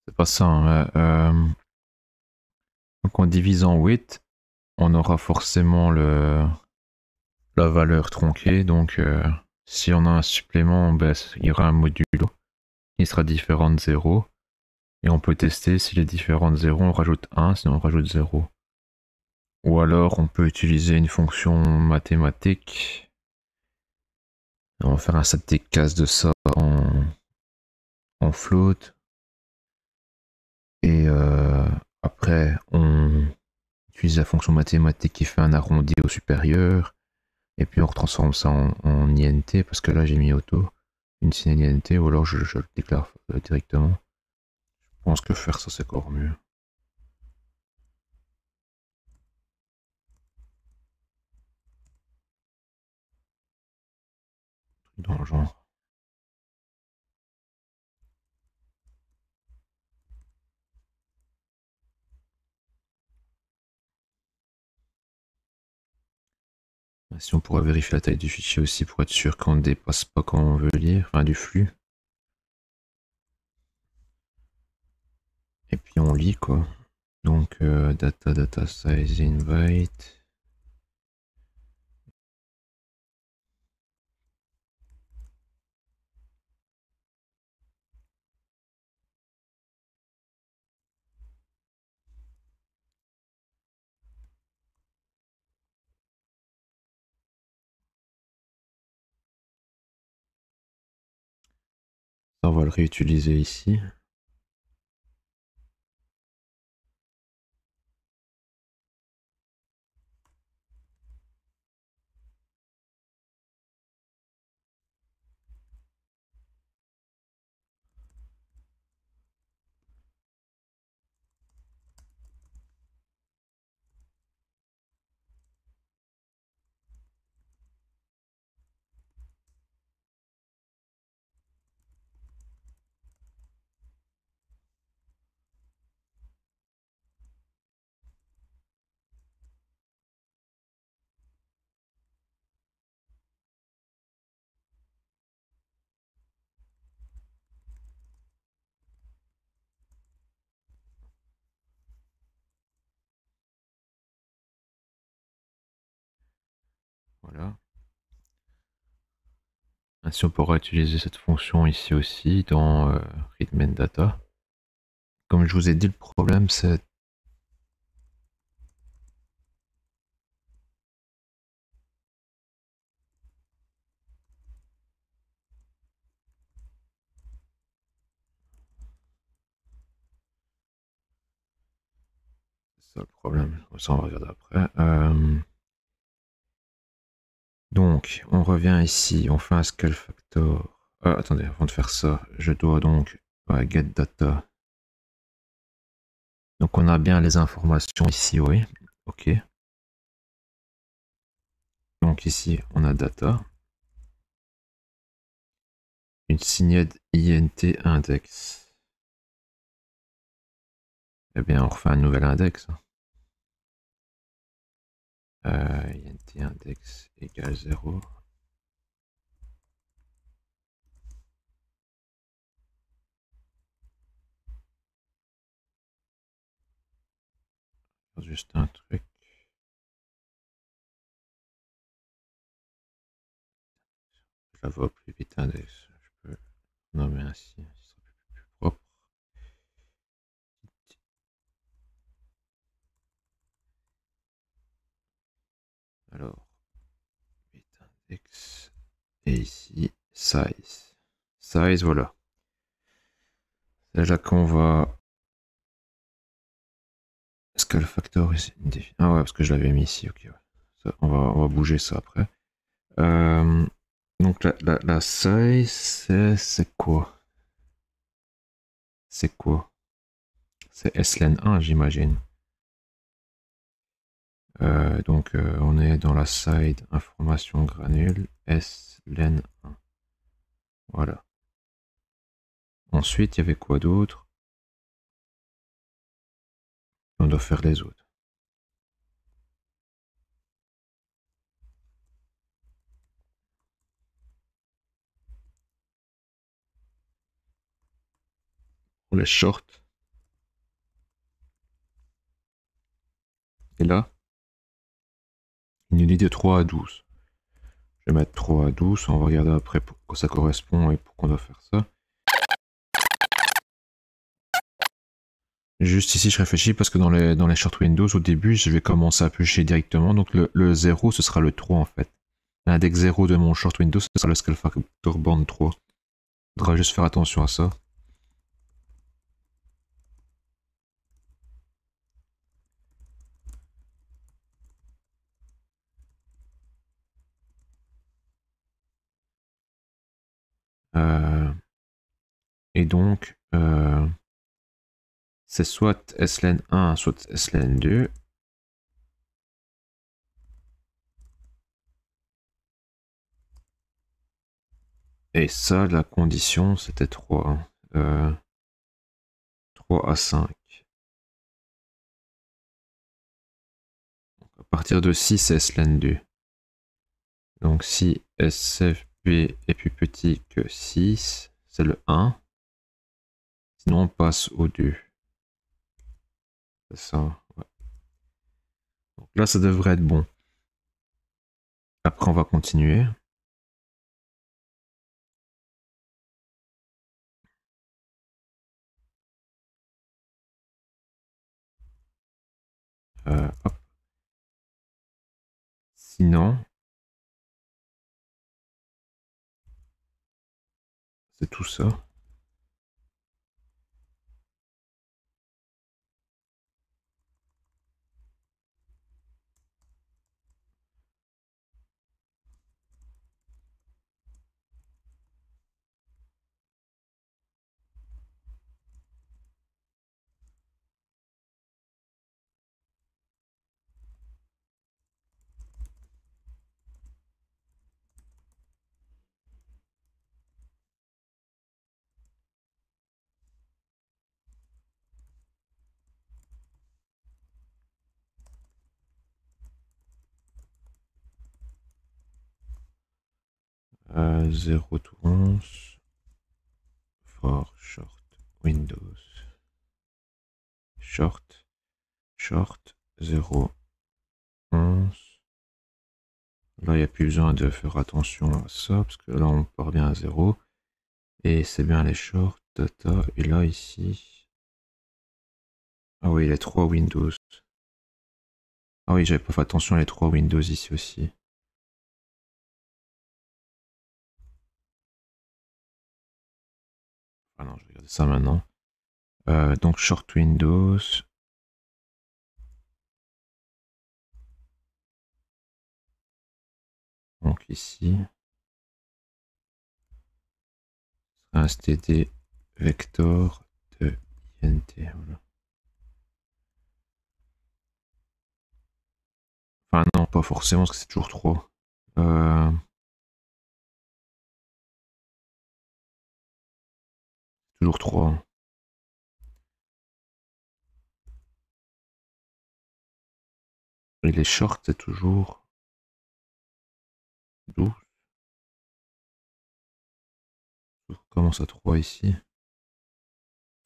Speaker 1: C'est pas ça. Hein, donc en divisant 8, on aura forcément la valeur tronquée. Donc si on a un supplément, ben, il y aura un modulo qui sera différent de 0. Et on peut tester si les différentes 0, on rajoute 1, sinon on rajoute 0. Ou alors on peut utiliser une fonction mathématique. On va faire un static cast de ça en float. Et après, on utilise la fonction mathématique qui fait un arrondi au supérieur. Et puis on retransforme ça en INT, parce que là j'ai mis auto, une signe INT, ou alors je le déclare directement. Je pense que faire ça c'est encore mieux. Dans le genre. Si on pourrait vérifier la taille du fichier aussi pour être sûr qu'on ne dépasse pas quand on veut lire, enfin du flux. Et puis on lit quoi. Donc data size invite. Ça, on va le réutiliser ici. Voilà. Ainsi on pourra utiliser cette fonction ici aussi dans read main data. Comme je vous ai dit, le problème c'est ça le problème. Ça on va regarder après. Donc on revient ici, on fait un scale factor. Attendez, avant de faire ça, je dois donc get data. Donc on a bien les informations ici, oui. Ok. Donc ici on a data. Une signette int index. Eh bien on refait un nouvel index. Int index égale 0. Juste un truc. Je la vois plus vite index. Je peux nommer ainsi. Ce sera plus propre. Alors, bit index. Et ici, size. Size, voilà. C'est là qu'on va. Est-ce que le factor ici. Ah ouais, parce que je l'avais mis ici. Ok, ouais. Ça, on va bouger ça après. Donc la size, c'est quoi? C'est quoi? C'est slen 1, j'imagine. Donc on est dans la side information granule slen 1. Voilà. Ensuite, il y avait quoi d'autre? On doit faire les autres. Pour les shorts. Et là, il nous dit de 3 à 12. Je vais mettre 3 à 12. On va regarder après pour quoi ça correspond et pourquoi on doit faire ça. Juste ici, je réfléchis parce que dans les short windows, au début, je vais commencer à piocher directement. Donc le 0, ce sera le 3 en fait. L'index 0 de mon short window, ce sera le scale factor band 3. Il faudra juste faire attention à ça. Et donc, c'est soit SLN 1, soit SLN 2. Et ça, la condition, c'était 3. 3 à 5. Donc, à partir de 6, c'est SLN 2. Donc si SFB est plus petit que 6, c'est le 1. Sinon, on passe au 2. C'est ça. Ouais. Donc là, ça devrait être bon. Après, on va continuer. Hop. Sinon, c'est tout ça. Euh, 0 to 11. For short windows. Short. Short 0. 11. Là, il n'y a plus besoin de faire attention à ça, parce que là, on part bien à 0. Et c'est bien les shorts, data. Et là, ici... Ah oui, les 3 Windows. Ah oui, j'avais pas fait attention à les 3 Windows ici aussi. Ah non, je vais regarder ça maintenant. Donc, short Windows. Donc ici, un std vector de int. Voilà. Enfin non, pas forcément, parce que c'est toujours 3. Toujours 3. Et les shorts, c'est toujours 12. On commence à 3 ici.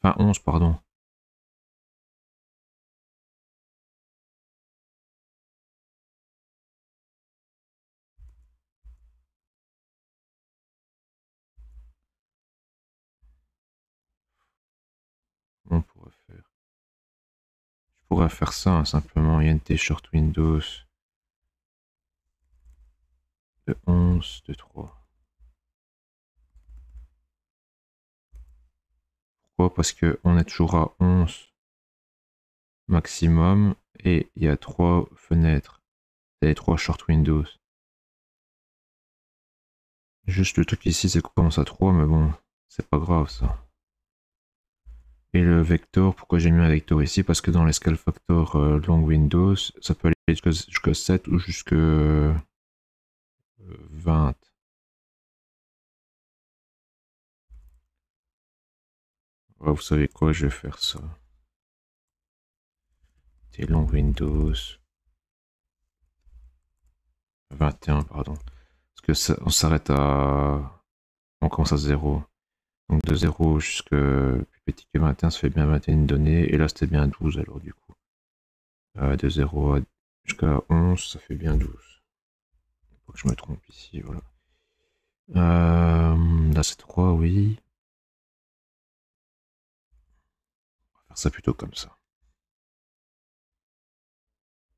Speaker 1: Enfin 11, pardon. On pourrait faire. Je pourrais faire ça, hein, simplement int short Windows de 11, de 3. Pourquoi? Parce qu'on est toujours à 11 maximum et il y a 3 fenêtres. Et 3 short Windows. Juste le truc ici, c'est qu'on commence à 3, mais bon, c'est pas grave ça. Et le vector, pourquoi j'ai mis un vecteur ici? Parce que dans les scale factor long Windows, ça peut aller jusqu'à 7 ou jusqu'à 20. Ouais, vous savez quoi, je vais faire ça. Des long Windows 21, pardon. Parce que ça, on s'arrête à... On commence à 0. Donc de 0 jusqu'à plus petit que 21, ça fait bien 21 données. Et là, c'était bien 12 alors du coup. De 0 jusqu'à 11, ça fait bien 12. Faut que je me trompe ici, voilà. Là, c'est 3, oui. faire ça plutôt comme ça.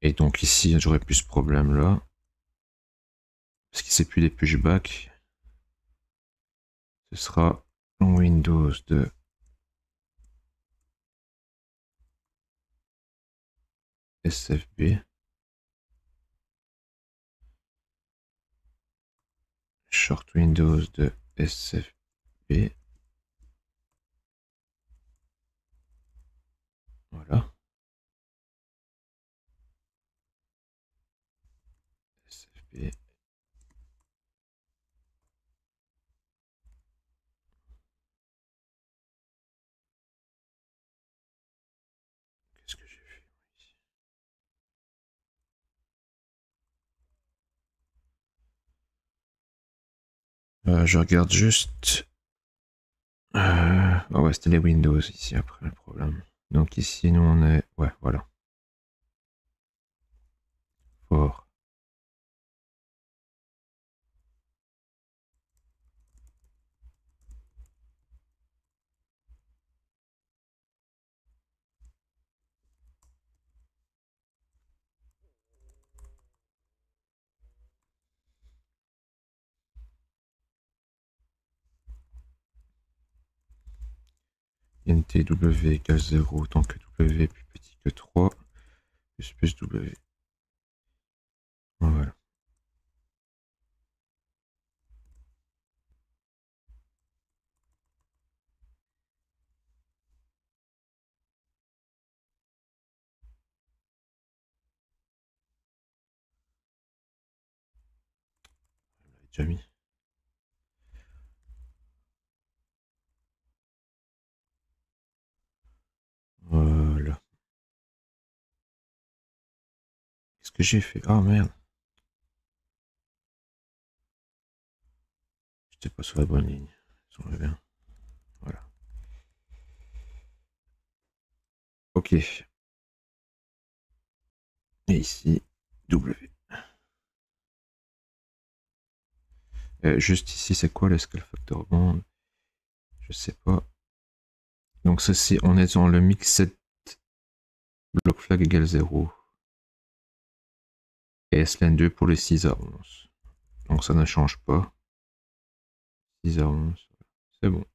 Speaker 1: Et donc ici, j'aurais plus ce problème-là. Parce que c'est plus des pushbacks. Ce sera Windows de SFB. Short Windows de SFB. Voilà. SFB. Qu'est-ce que j'ai fait ici? Je regarde juste. Ah ouais, c'était les Windows ici après le problème. Donc ici, nous on est. Ouais, voilà. Fort. NTW égale 0 tant que W est plus petit que 3 plus W. Voilà. On l'avait déjà mis. Voilà. Qu'est-ce que j'ai fait? Ah merde. J'étais pas sur la bonne ligne. Si on veut bien. Voilà. Ok. Et ici, W. Juste ici, c'est quoi le scale factor bond? Je sais pas. Donc ceci, on est dans le mix set block flag égale 0. Et SLN2 pour les 6 à 11. Donc ça ne change pas. 6 à 11. C'est bon.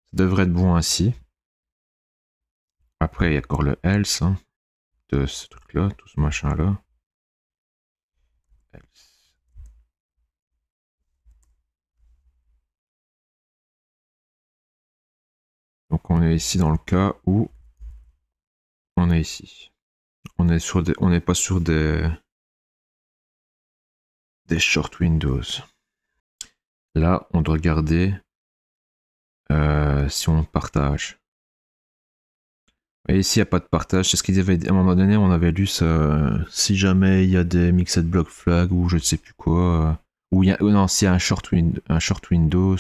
Speaker 1: Ça devrait être bon ainsi. Après, il y a encore le else hein, de ce truc-là, tout ce machin-là. Else. Donc on est ici dans le cas où on est ici. On est sur des, on n'est pas sur des short windows. Là, on doit regarder si on partage. Et ici, il n'y a pas de partage. C'est ce qu'ils avaient dit. À un moment donné, on avait lu ça. Si jamais il y a des mixed block flag ou je ne sais plus quoi. Ou il y a, non, s'il y a un short Windows,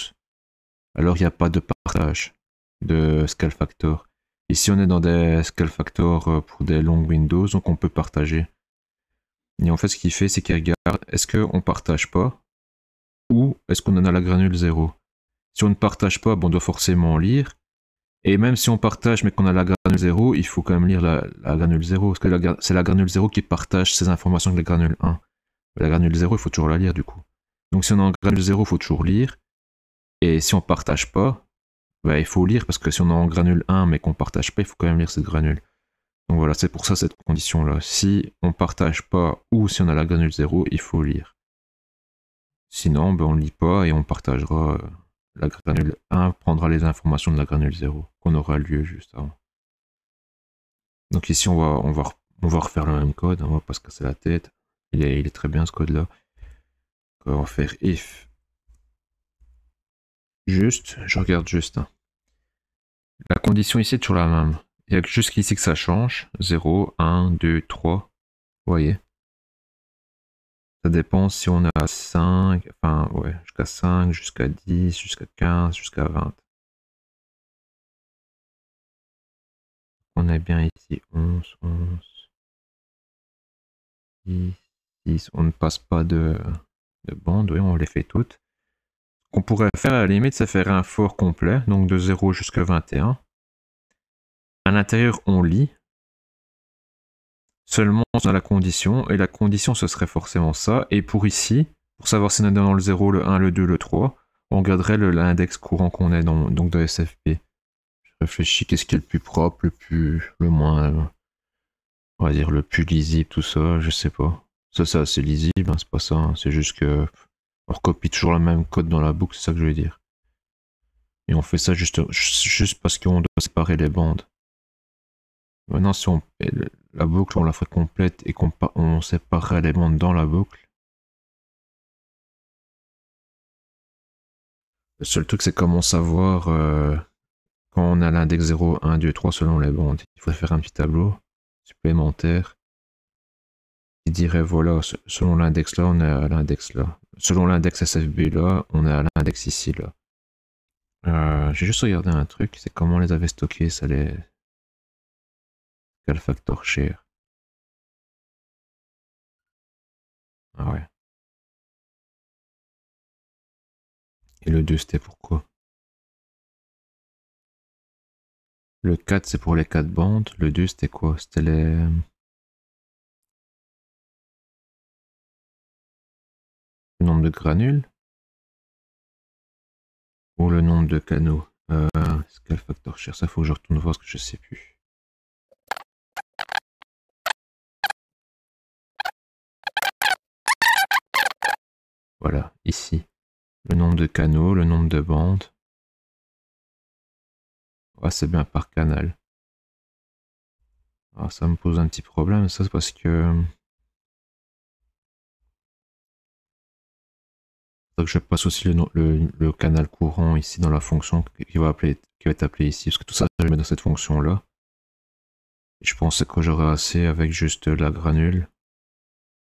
Speaker 1: alors il n'y a pas de partage de scale factor. Ici, on est dans des scale factor pour des long Windows, donc on peut partager. Et en fait, ce qu'il fait, c'est qu'il regarde est-ce qu'on partage pas ou est-ce qu'on en a la granule 0. Si on ne partage pas, bon, on doit forcément lire. Et même si on partage mais qu'on a la granule 0, il faut quand même lire la granule 0. Parce que c'est la granule 0 qui partage ces informations avec la granule 1. La granule 0, il faut toujours la lire du coup. Donc si on est en granule 0, il faut toujours lire. Et si on partage pas, bah, il faut lire parce que si on est en granule 1 mais qu'on partage pas, il faut quand même lire cette granule. Donc voilà, c'est pour ça cette condition-là. Si on partage pas ou si on a la granule 0, il faut lire. Sinon, ben, on lit pas et on partagera. La granule 1 prendra les informations de la granule 0 qu'on aura lieu juste avant. Donc ici, on va refaire le même code, on va pas se casser la tête. Il est très bien ce code-là. On va faire if. Juste, je regarde juste. La condition ici est toujours la même. Il y a juste ici que ça change. 0, 1, 2, 3. Vous voyez? Ça dépend si on a 5, enfin ouais, jusqu'à 5, jusqu'à 10, jusqu'à 15, jusqu'à 20. On est bien ici, 11, 11, 10, 10. On ne passe pas de bande, oui, on les fait toutes. Ce qu'on pourrait faire à la limite, c'est faire un for complet, donc de 0 jusqu'à 21. À l'intérieur, on lit seulement dans la condition, et la condition ce serait forcément ça. Et pour ici, pour savoir si on est dans le 0, le 1, le 2, le 3, on regarderait l'index courant qu'on est dans, donc dans SFP. Je réfléchis, qu'est-ce qui est le plus propre, le moins, on va dire le plus lisible, tout ça, je sais pas. Ça c'est assez lisible, hein, c'est pas ça, hein, c'est juste que on recopie toujours le même code dans la boucle, c'est ça que je veux dire. Et on fait ça juste parce qu'on doit séparer les bandes. Maintenant, si on, la boucle, on la ferait complète et on séparerait les bandes dans la boucle. Le seul truc, c'est comment savoir quand on a l'index 0, 1, 2, 3 selon les bandes. Il faut faire un petit tableau supplémentaire qui dirait voilà, selon l'index là, on est à l'index là. Selon l'index SFB là, on est à l'index ici là. J'ai juste regardé un truc, c'est comment on les avait stockés, ça les. Quel factor share. Ah ouais. Et le 2, c'était pourquoi? Le 4, c'est pour les 4 bandes. Le 2, c'était quoi? C'était le nombre de granules ou le nombre de canaux? Quel factor share? Ça, faut que je retourne voir parce que je sais plus. Voilà, ici. Le nombre de canaux, le nombre de bandes. Ouais, c'est bien par canal. Alors, ça me pose un petit problème, ça, c'est parce que. Faut que je passe aussi le canal courant ici dans la fonction qui va être appelée ici, parce que tout ça, je le mets dans cette fonction-là. Je pense que j'aurai assez avec juste la granule.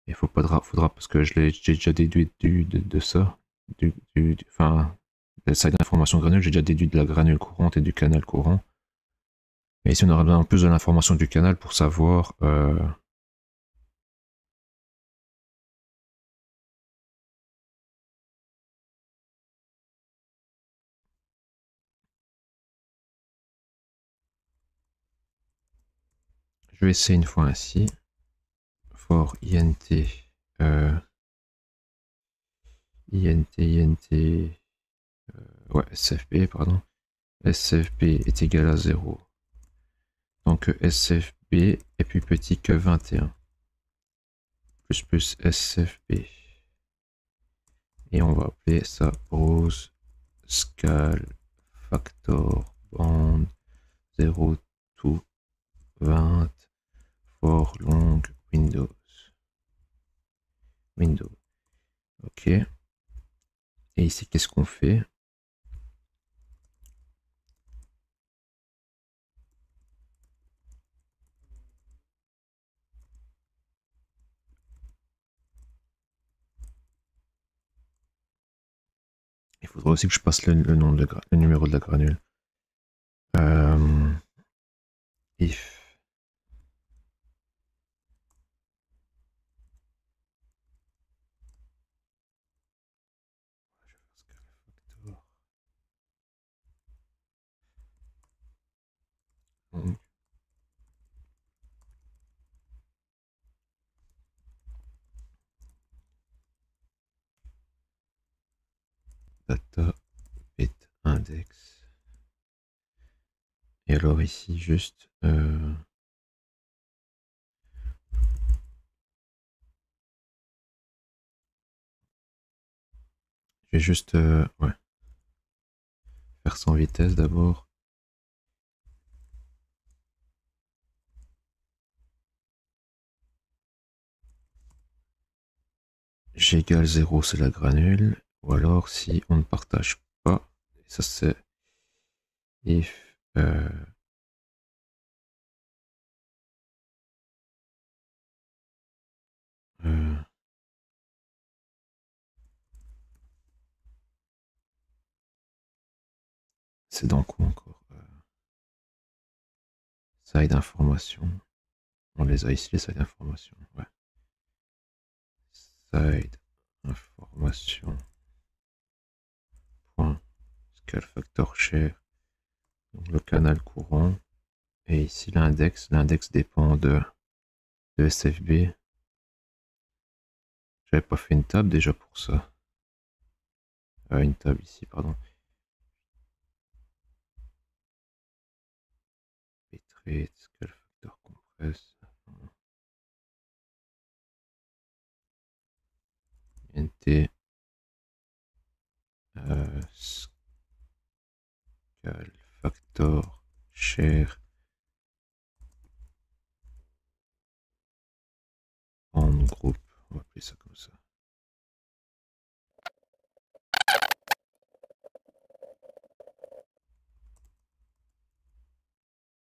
Speaker 1: Il faudra parce que j'ai déjà déduit de ça. Enfin, la side d'information granule, j'ai déjà déduit de la granule courante et du canal courant. Et ici, on aura besoin en plus de l'information du canal pour savoir. Je vais essayer une fois ainsi. For int. int. Ouais, SFP, pardon. SFP est égal à 0. Donc SFP est plus petit que 21. Plus SFP. Et on va appeler ça rose scale factor band 0 to 20 for long Windows. Ok. Et ici, qu'est-ce qu'on fait? Il faudra aussi que je passe le numéro de la granule. If data bit index. Et alors ici, juste. Je vais juste ouais, faire sans vitesse d'abord. G égale 0, c'est la granule. Ou alors si on ne partage pas, ça c'est if c'est dans quoi encore? Side information. On les a ici, les side information. Ouais. Side information. Point. Scale factor share. Donc le canal courant Et ici l'index dépend de SFB. J'avais pas fait une table déjà pour ça. Une table ici, pardon. Bitrate, scale factor compress. NT. Scale factor share. En groupe, on va appeler ça comme ça.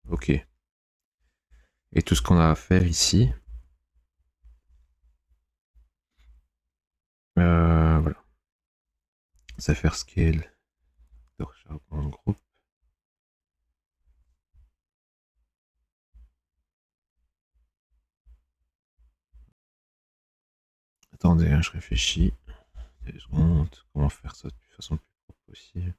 Speaker 1: Ok. Et tout ce qu'on a à faire ici, voilà, c'est faire scale en groupe. Attendez, hein, je réfléchis. 2 secondes. Comment faire ça de façon plus propre possible.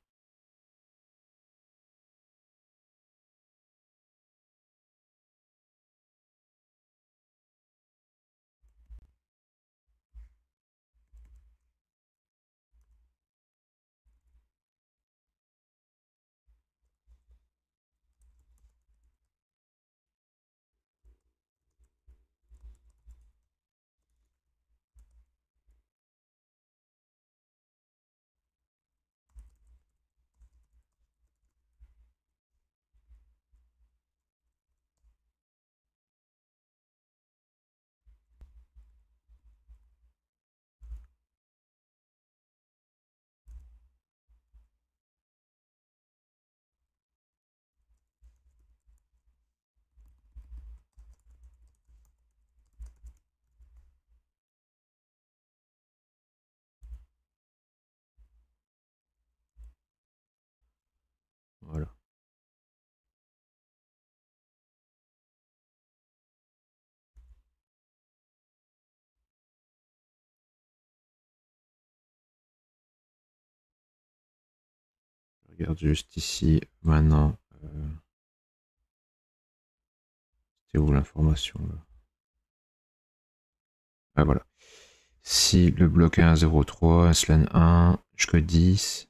Speaker 1: Voilà. Je regarde juste ici maintenant. C'était où l'information là? Ah voilà. Si le bloc 1, 0, 3, SLN 1, jusqu'à 10.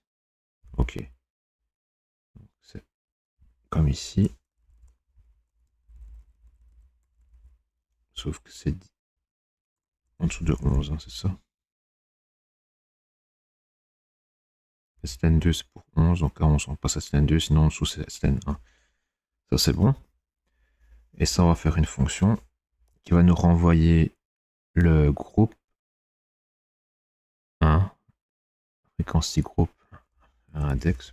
Speaker 1: Ok. C'est comme ici. Sauf que c'est en dessous de 11, hein, c'est ça. SLN 2 c'est pour 11, donc à 11 on passe à SLN 2, sinon en dessous c'est SLN 1. Ça c'est bon. Et ça on va faire une fonction qui va nous renvoyer le groupe 1, fréquence groupe, index,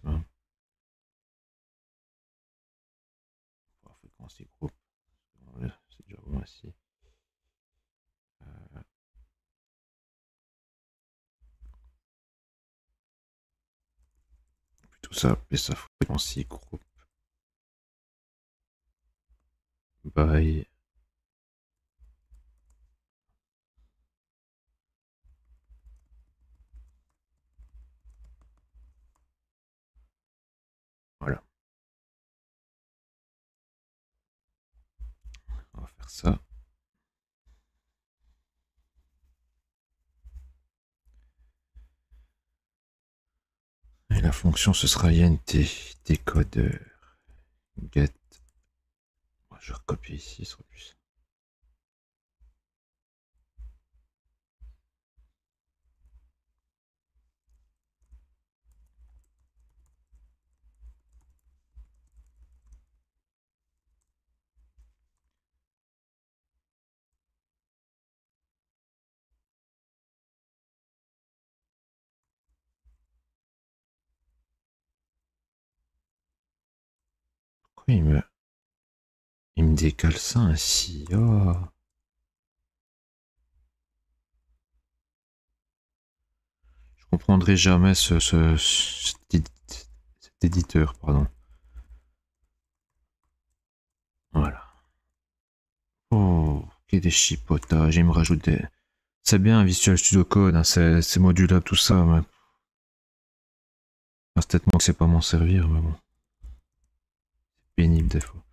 Speaker 1: fréquence groupe, c'est déjà bon ici. Plutôt ça, appeler ça fréquence groupe by voilà. On va faire ça. Et la fonction ce sera int décodeur get. Je vais recopier ici, ce sera plus. Pourquoi il me décale ça ainsi? Oh. Je comprendrai jamais cet éditeur, pardon. Voilà. Oh, quel des chipotages, il me rajoute des... C'est bien Visual Studio Code, hein, c'est modulable tout ça, mais... C'est peut-être moi que c'est pas m'en servir, mais bon. C'est pénible des fois.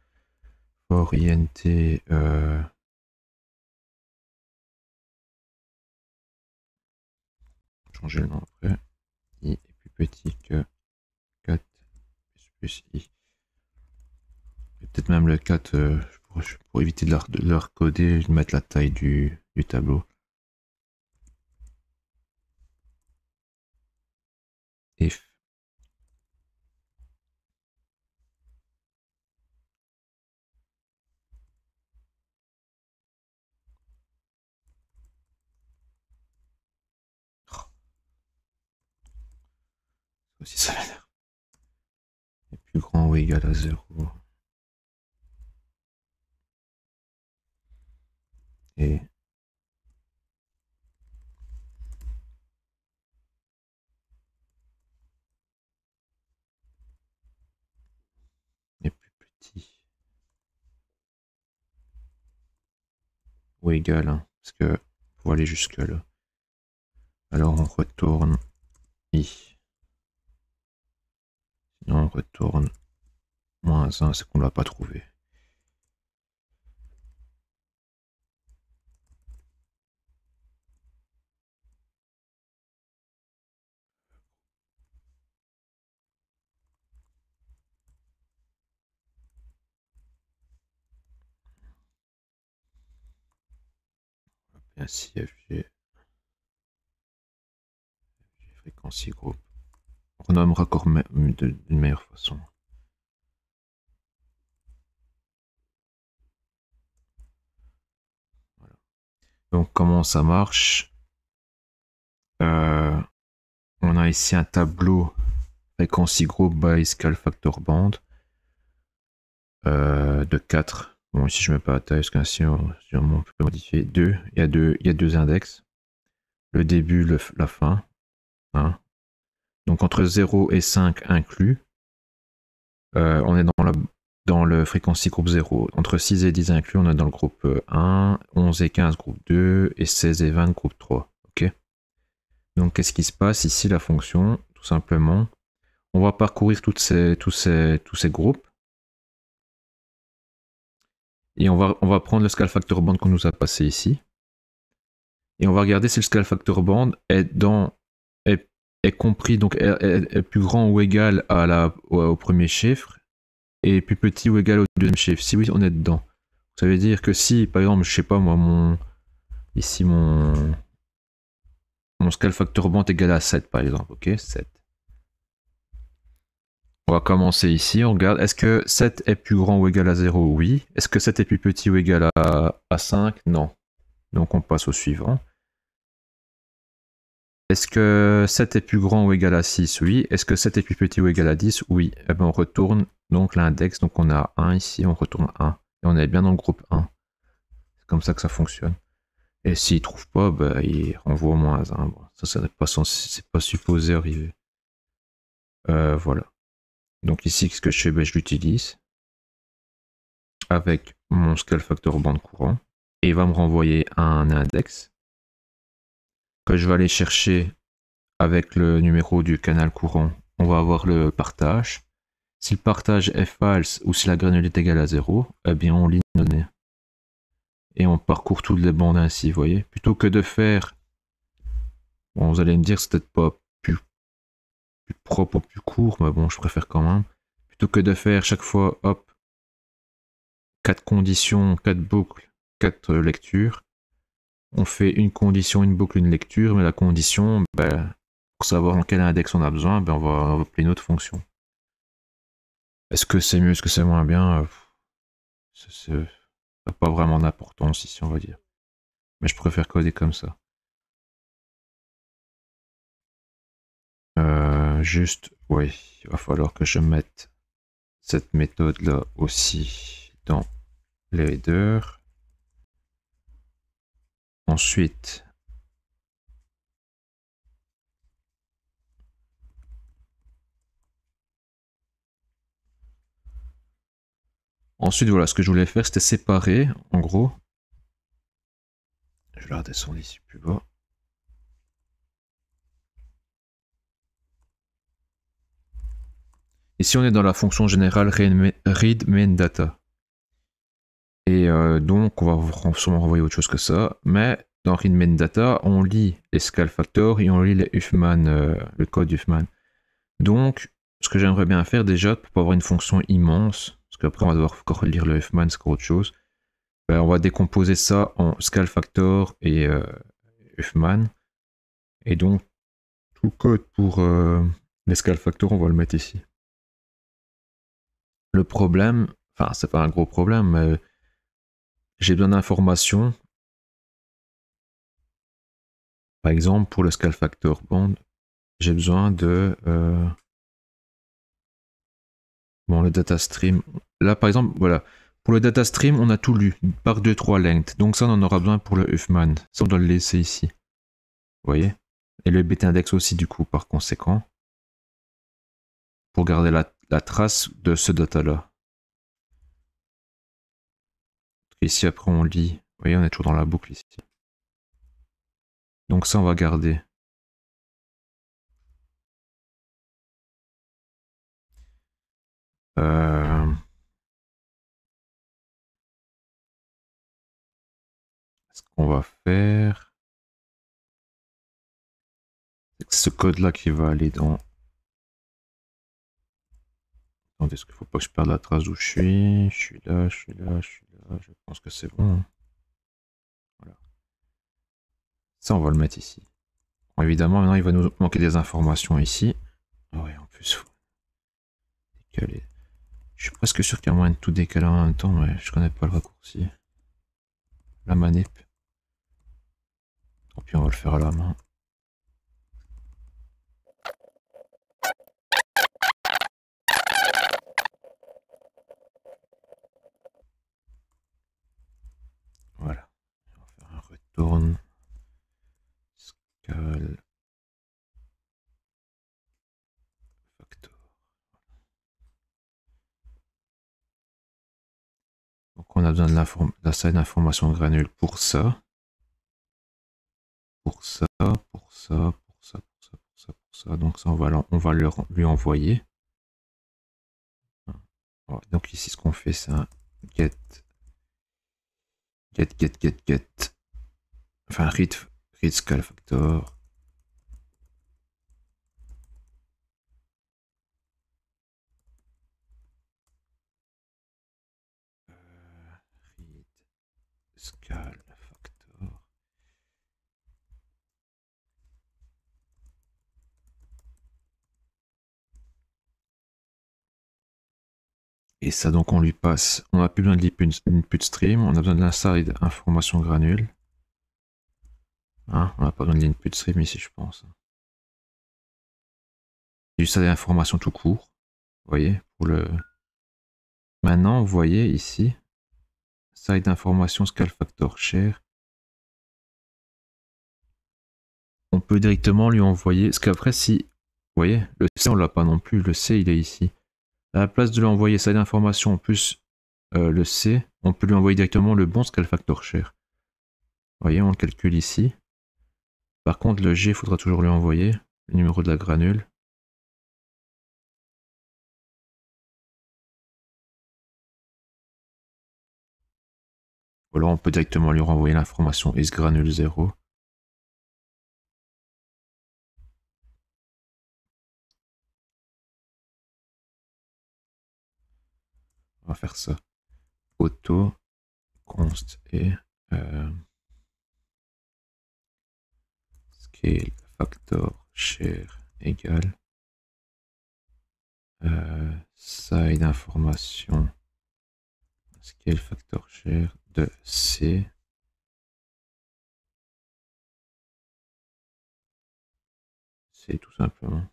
Speaker 1: for int changer le nom après, i est plus petit que 4 plus i. Peut-être même le 4 pour éviter de leur coder, de mettre la taille du tableau. If aussi ça m'énerve. Est plus grand ou égal à 0. Et est plus petit ou égal, hein, parce que pour aller jusque là. Alors on retourne i. Sinon on retourne moins 1, c'est qu'on l'a pas trouvé. Ainsi FG fréquency group. On nommera encore d'une meilleure façon. Voilà. Donc comment ça marche? On a ici un tableau frequency group by scale factor band de 4. Bon, ici je mets pas la taille parce qu'ainsi on peut modifier 2. Il y a deux index. Le début, la fin. Hein. Donc entre 0 et 5 inclus, on est dans le frequency group 0. Entre 6 et 10 inclus, on est dans le groupe 1, 11 et 15 groupe 2 et 16 et 20 groupe 3. Ok. Donc qu'est-ce qui se passe ici? La fonction, tout simplement, on va parcourir tous ces groupes et on va prendre le scale factor band qu'on nous a passé ici et on va regarder si le scale factor band est compris, donc est plus grand ou égal au premier chiffre et plus petit ou égal au deuxième chiffre. Si oui, on est dedans. Ça veut dire que si, par exemple, je sais pas moi, mon scale factor band est égal à 7 par exemple, ok, 7. On va commencer ici, on regarde, est-ce que 7 est plus grand ou égal à 0? Oui. Est-ce que 7 est plus petit ou égal à 5? Non. Donc on passe au suivant. Est-ce que 7 est plus grand ou égal à 6? Oui. Est-ce que 7 est plus petit ou égal à 10? Oui. Et bien on retourne donc l'index, donc on a 1 ici, on retourne 1. Et on est bien dans le groupe 1. C'est comme ça que ça fonctionne. Et s'il ne trouve pas, bah, il renvoie au moins 1. Bon, ça, c'est pas supposé arriver. Voilà. Donc ici, ce que je fais, ben, je l'utilise avec mon scale factor band courant. Et il va me renvoyer un index que je vais aller chercher avec le numéro du canal courant. On va avoir le partage. Si le partage est false ou si la granulité est égale à 0, eh bien on ligne nos données. Et on parcourt toutes les bandes ainsi, vous voyez. Plutôt que de faire... Bon, vous allez me dire, c'est peut-être pas plus propre ou plus court, mais bon, je préfère quand même. Plutôt que de faire chaque fois, hop, 4 conditions, 4 boucles, 4 lectures, on fait une condition, une boucle, une lecture, mais la condition, ben, pour savoir en quel index on a besoin, ben, on va appeler une autre fonction. Est-ce que c'est mieux, est-ce que c'est moins bien? Ça n'a pas vraiment d'importance ici, on va dire. Mais je préfère coder comme ça. Juste, oui, il va falloir que je mette cette méthode-là aussi dans les headers. Ensuite, voilà, ce que je voulais faire, c'était séparer, en gros. Je vais la redescendre ici plus bas. Ici, on est dans la fonction générale read main data. Et donc, on va sûrement renvoyer autre chose que ça. Mais dans read main data, on lit les scale factors et on lit les Huffman, le code Huffman. Donc, ce que j'aimerais bien faire déjà, pour pas avoir une fonction immense, parce qu'après on va devoir encore lire le Huffman, c'est encore autre chose, ben, on va décomposer ça en scale factor et Huffman. Et donc, tout le code pour les scale factors, on va le mettre ici. Le problème, enfin, c'est pas un gros problème, mais j'ai besoin d'informations. Par exemple, pour le scale factor bond, j'ai besoin de bon, le data stream. Là, par exemple, voilà. Pour le data stream, on a tout lu par 2-3 length. Donc ça, on en aura besoin pour le Huffman. Ça, on doit le laisser ici. Vous voyez? Et le bit-index aussi, du coup, par conséquent. Pour garder la trace de ce data-là. Ici, après, on lit. Vous voyez, on est toujours dans la boucle ici. Donc ça, on va garder. Ce qu'on va faire, c'est ce code-là qui va aller dans... Attendez, est-ce qu'il ne faut pas que je perde la trace d'où je suis? Je suis là, je suis là, je suis là. Je pense que c'est bon. Voilà. Ça, on va le mettre ici. Bon, évidemment, maintenant, il va nous manquer des informations ici. Ah ouais, en plus, faut décaler. Je suis presque sûr qu'il y a moyen de tout décaler en même temps, mais je connais pas le raccourci. La manip. Tant pis, on va le faire à la main. Voilà. On va faire un retourne. Scale. Factor. Donc on a besoin de la salle d'information granule pour ça. Pour ça, pour ça, pour ça, pour ça, pour ça, pour ça. Donc ça, on va lui envoyer. Donc ici, ce qu'on fait, c'est un get. Enfin, read scale factor. Read scale factor. Et ça, donc, on lui passe. On n'a plus besoin de l'input stream. On a besoin de l'inside information granule. Hein, on n'a pas besoin de l'input stream ici, je pense. Juste des informations tout court. Vous voyez, pour le. Maintenant, vous voyez ici, side information scale factor share. On peut directement lui envoyer. Parce qu'après, si. Vous voyez, le C, on l'a pas non plus. Le C, il est ici. À la place de lui envoyer side information plus le C, on peut lui envoyer directement le bon scale factor share. Vous voyez, on le calcule ici. Par contre, le G, il faudra toujours lui envoyer le numéro de la granule. Ou alors on peut directement lui renvoyer l'information isGranule 0. On va faire ça. Auto, const et scale factor share égale side information scale factor share de C. C'est tout simplement.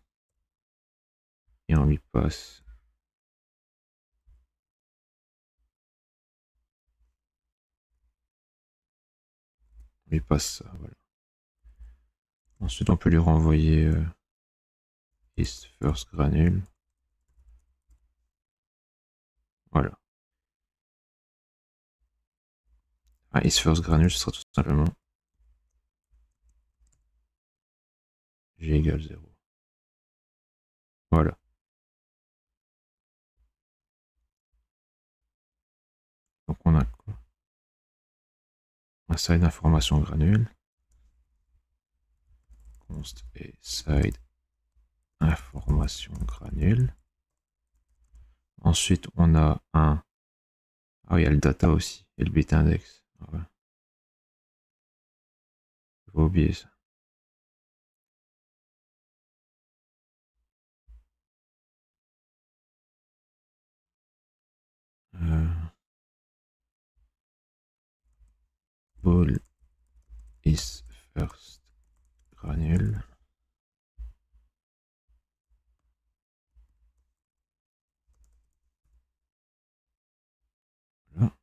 Speaker 1: Et on lui passe. On lui passe ça, voilà. Ensuite, on peut lui renvoyer is first granule. Voilà. Ah, is first granule, ce sera tout simplement G égale 0. Voilà. Donc on a quoi? side information granule. Const et side information granule. Ensuite, on a un... Ah, il y a le data aussi, et le bit index. Ah ouais. Faut pas oublier ça. Ball is first granule. Voilà.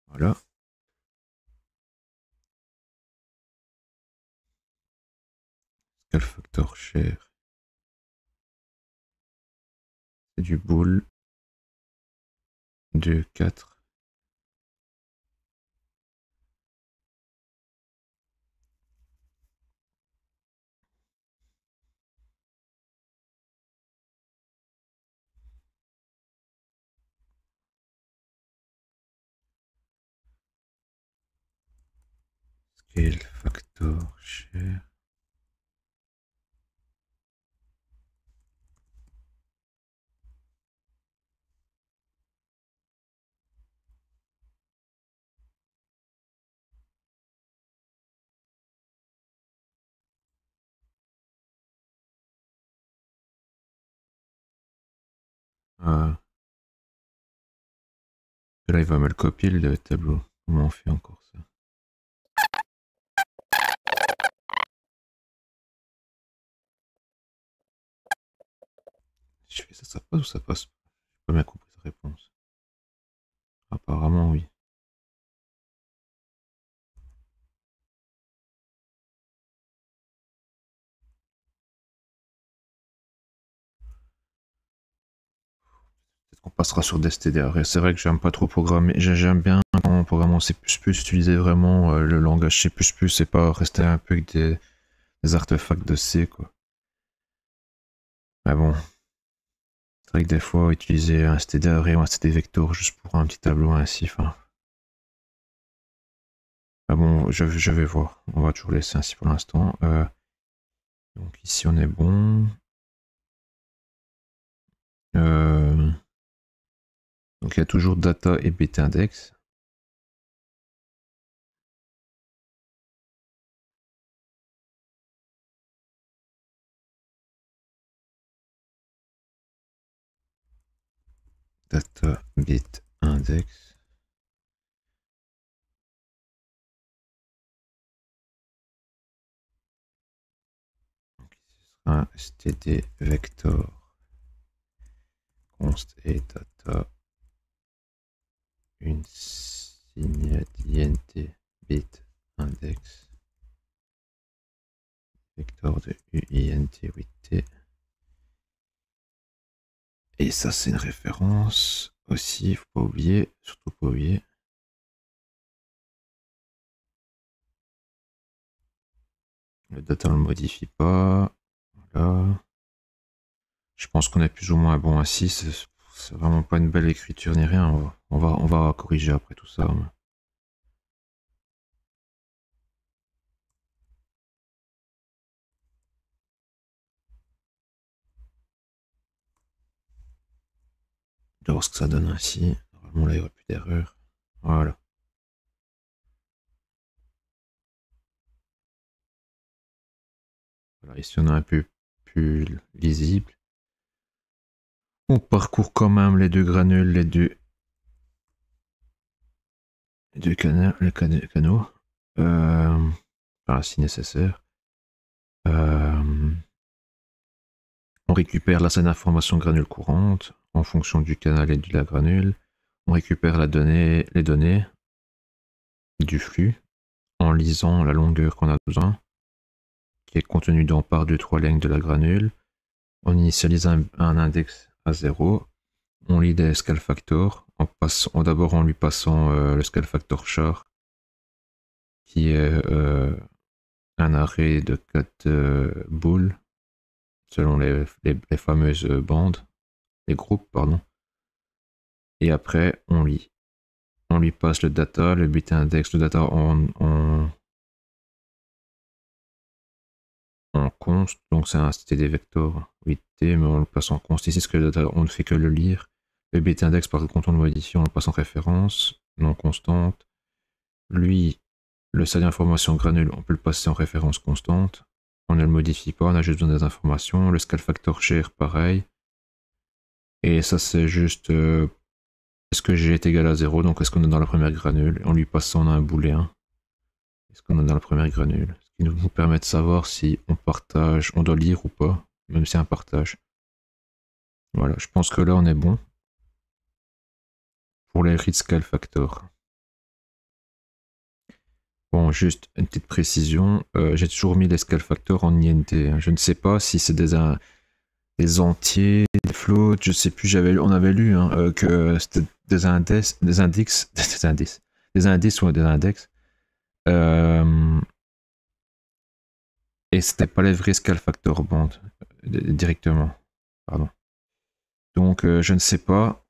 Speaker 1: Voilà. Scale factor share. C'est du bool de 4. Scale factor share. Là, il va me le copier le tableau. Comment on fait encore ça? Je fais ça, ça passe ou ça passe pas? J'ai pas bien compris sa réponse. Apparemment, oui. Peut-être qu'on passera sur des STDR. C'est vrai que j'aime pas trop programmer. J'aime bien quand on programme en C++, utiliser vraiment le langage C++ et pas rester un peu avec des artefacts de C, quoi. Mais bon, c'est vrai que des fois, utiliser un stdarray ou un stdvector juste pour un petit tableau ainsi, enfin... Ah bon, je vais voir. On va toujours laisser ainsi pour l'instant. Donc ici, on est bon. Donc il y a toujours data et bit index. Data bit index. Donc ici ce sera un std vector const et data une signe d'int bit index vector de uint 8t. Et ça c'est une référence aussi, il faut pas oublier, surtout pas oublier. Le data on le modifie pas. Voilà. Je pense qu'on est plus ou moins bon ainsi. C'est vraiment pas une belle écriture ni rien. On va corriger après tout ça. De voir ce que ça donne ainsi. Normalement là il n'y aurait plus d'erreur. Voilà. Voilà, ici on a un peu plus lisible. On parcourt quand même les deux granules, les deux canaux. Enfin, si nécessaire. On récupère la scène d'information granule courante en fonction du canal et de la granule. On récupère les données du flux en lisant la longueur qu'on a besoin, qui est contenue dans par 2-3 lignes de la granule. On initialise un index à 0. On lit des scale factors d'abord en lui passant le scale factor char, qui est un arrêt de 4 boules, selon les fameuses bandes, les groupes, pardon. Et après, on lit. On lui passe le data, le bit index, le data en const, donc c'était des vecteurs 8T, mais on le passe en const. Ici, ce que le data, on ne fait que le lire. Le bit index, par contre, on le modifie, on le passe en référence, non constante. Lui, le stade d'information granule, on peut le passer en référence constante. On ne le modifie pas, on a juste besoin des informations. Le scale factor share, pareil. Et ça, c'est juste est-ce que G est égal à 0, donc est-ce qu'on est dans la première granule. En lui passant, on a un booléen. Est-ce qu'on est dans la première granule? Ce qui nous permet de savoir si on partage, on doit lire ou pas, même si c'est un partage. Voilà, je pense que là, on est bon pour les read scale factor. Bon, juste une petite précision, j'ai toujours mis les scale factors en INT. Je ne sais pas si c'est des entiers, des floats, je sais plus, on avait lu que c'était des indices, des indices ou des index. Et c'était pas les vrais scale factor band directement. Pardon. Donc je ne sais pas.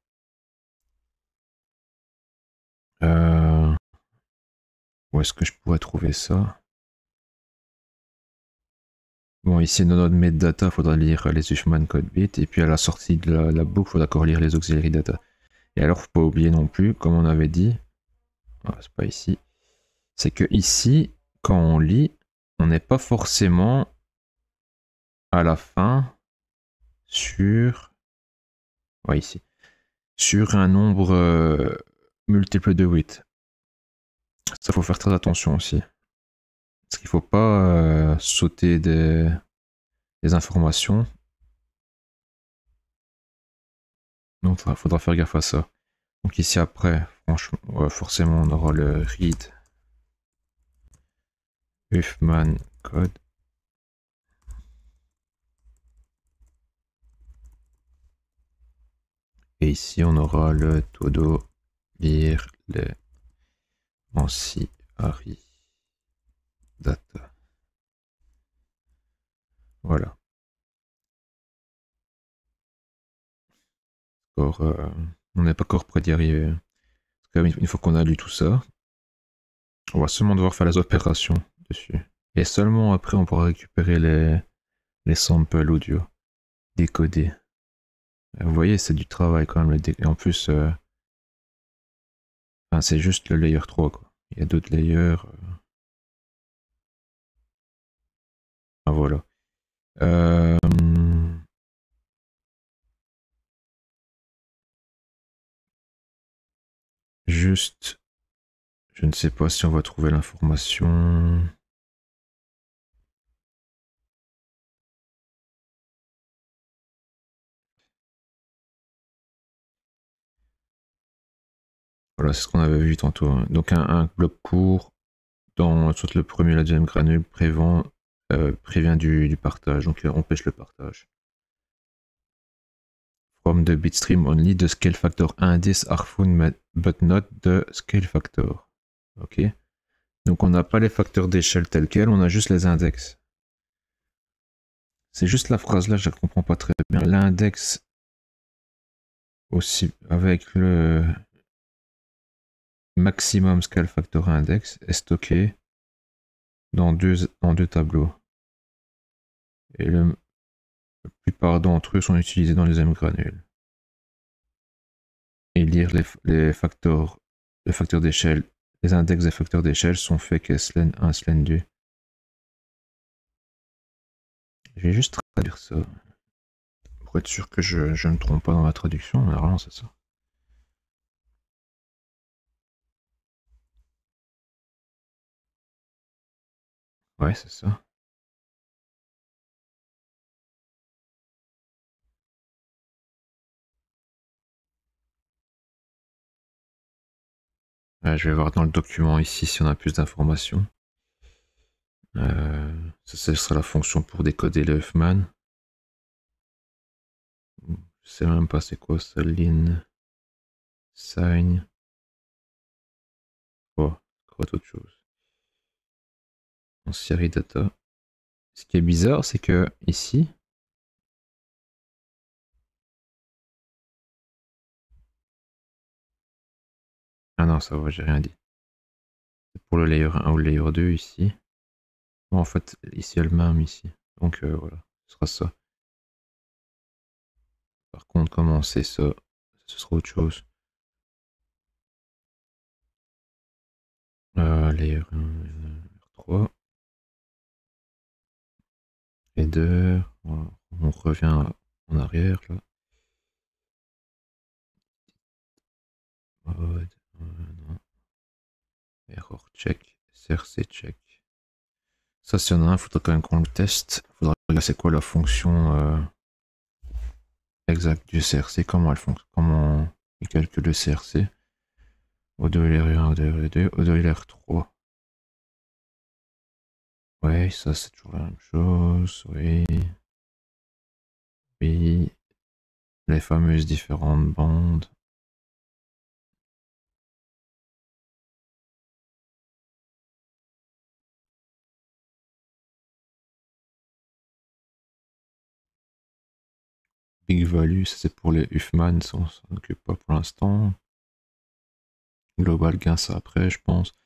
Speaker 1: Où est-ce que je pourrais trouver ça? Bon, ici dans notre metadata, il faudra lire les Huffman code bits, et puis à la sortie de la boucle, il faudra encore lire les auxiliary data. Et alors, faut pas oublier non plus, comme on avait dit, c'est pas ici, c'est que ici, quand on lit, on n'est pas forcément à la fin sur, ici, sur un nombre multiple de 8. Ça, faut faire très attention aussi. Parce qu'il faut pas sauter des informations. Donc, il faudra faire gaffe à ça. Donc ici après, franchement, forcément, on aura le read Huffman code. Et ici, on aura le todo lire les ancillary data. Voilà. Or, on n'est pas encore prêt d'y arriver. Une fois qu'on a lu tout ça, on va seulement devoir faire les opérations dessus. Et seulement après, on pourra récupérer les samples audio décodés. Vous voyez, c'est du travail quand même. Et en plus, c'est juste le layer 3, quoi. Il y a d'autres layers. Voilà. Juste, je ne sais pas si on va trouver l'information. Voilà, c'est ce qu'on avait vu tantôt. Donc un bloc court dans soit le premier et la deuxième granule prévient du partage, donc empêche le partage. From the bitstream only, the scale factor indices are found but not the scale factor. Ok. Donc on n'a pas les facteurs d'échelle tels quels, on a juste les index. C'est juste la phrase là, je ne comprends pas très bien. L'index aussi avec le maximum scale factor index est stocké dans deux tableaux. Et la plupart d'entre eux sont utilisés dans les M granules. Et lire les facteurs d'échelle, les index des facteurs d'échelle sont faits que slen 1, slen 2. Je vais juste traduire ça pour être sûr que je ne me trompe pas dans la traduction, mais normalement c'est ça. Ouais, c'est ça. Je vais voir dans le document ici si on a plus d'informations. Ça, ce sera la fonction pour décoder le Huffman. Je sais même pas c'est quoi ça, line. Sign. Oh, quoi autre chose. En série data. Ce qui est bizarre, c'est que ici. Ah non, ça va, j'ai rien dit. C'est pour le layer 1 ou le layer 2 ici. Bon, en fait, ici, elle même ici. Donc voilà, ce sera ça. Par contre, comment c'est ça, ce sera autre chose. Layer 1, layer 3. Header. Voilà. On revient en arrière là. Mode, non. Error check, src check. Ça, s'il y en a un, il faudra quand même qu'on le teste. Il faudra regarder c'est quoi la fonction exacte du CRC, comment elle fonctionne, comment il calcule le CRC. O2 LR1, O2 LR2, O2 LR3. Ouais, ça c'est toujours la même chose, oui. Oui. Les fameuses différentes bandes. Big value, ça c'est pour les Huffman, ça on s'en occupe pas pour l'instant. Global gain, ça après, je pense.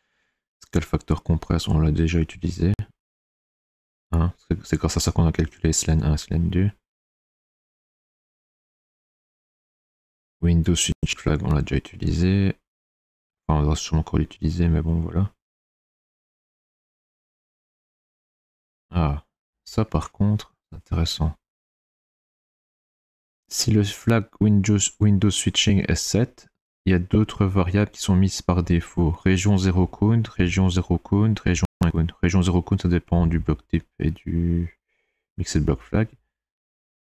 Speaker 1: Scale factor compress, on l'a déjà utilisé. Hein, c'est grâce à ça qu'on a calculé SLN 1, SLN 2. Windows switch flag, on l'a déjà utilisé. Enfin, on va sûrement encore l'utiliser, mais bon, voilà. Ah, ça par contre, c'est intéressant. Si le flag Windows switching est set, il y a d'autres variables qui sont mises par défaut. Région 0 count, région 0 count, région 1 count. Région 0 count, ça dépend du bloc type et du mixed block flag.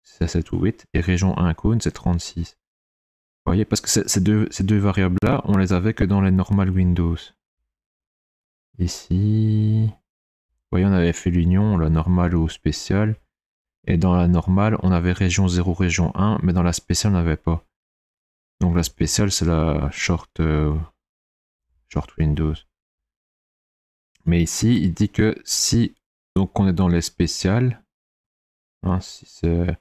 Speaker 1: C'est 7 ou 8. Et région 1 count, c'est 36. Vous voyez, parce que ces deux variables-là, on les avait que dans les normal Windows. Ici, vous voyez, on avait fait l'union, la normale ou spéciale. Et dans la normale, on avait région 0, région 1, mais dans la spéciale, on n'avait pas. Donc la spéciale, c'est la short Windows. Mais ici, il dit que si donc on est dans les spéciales, hein, si c'est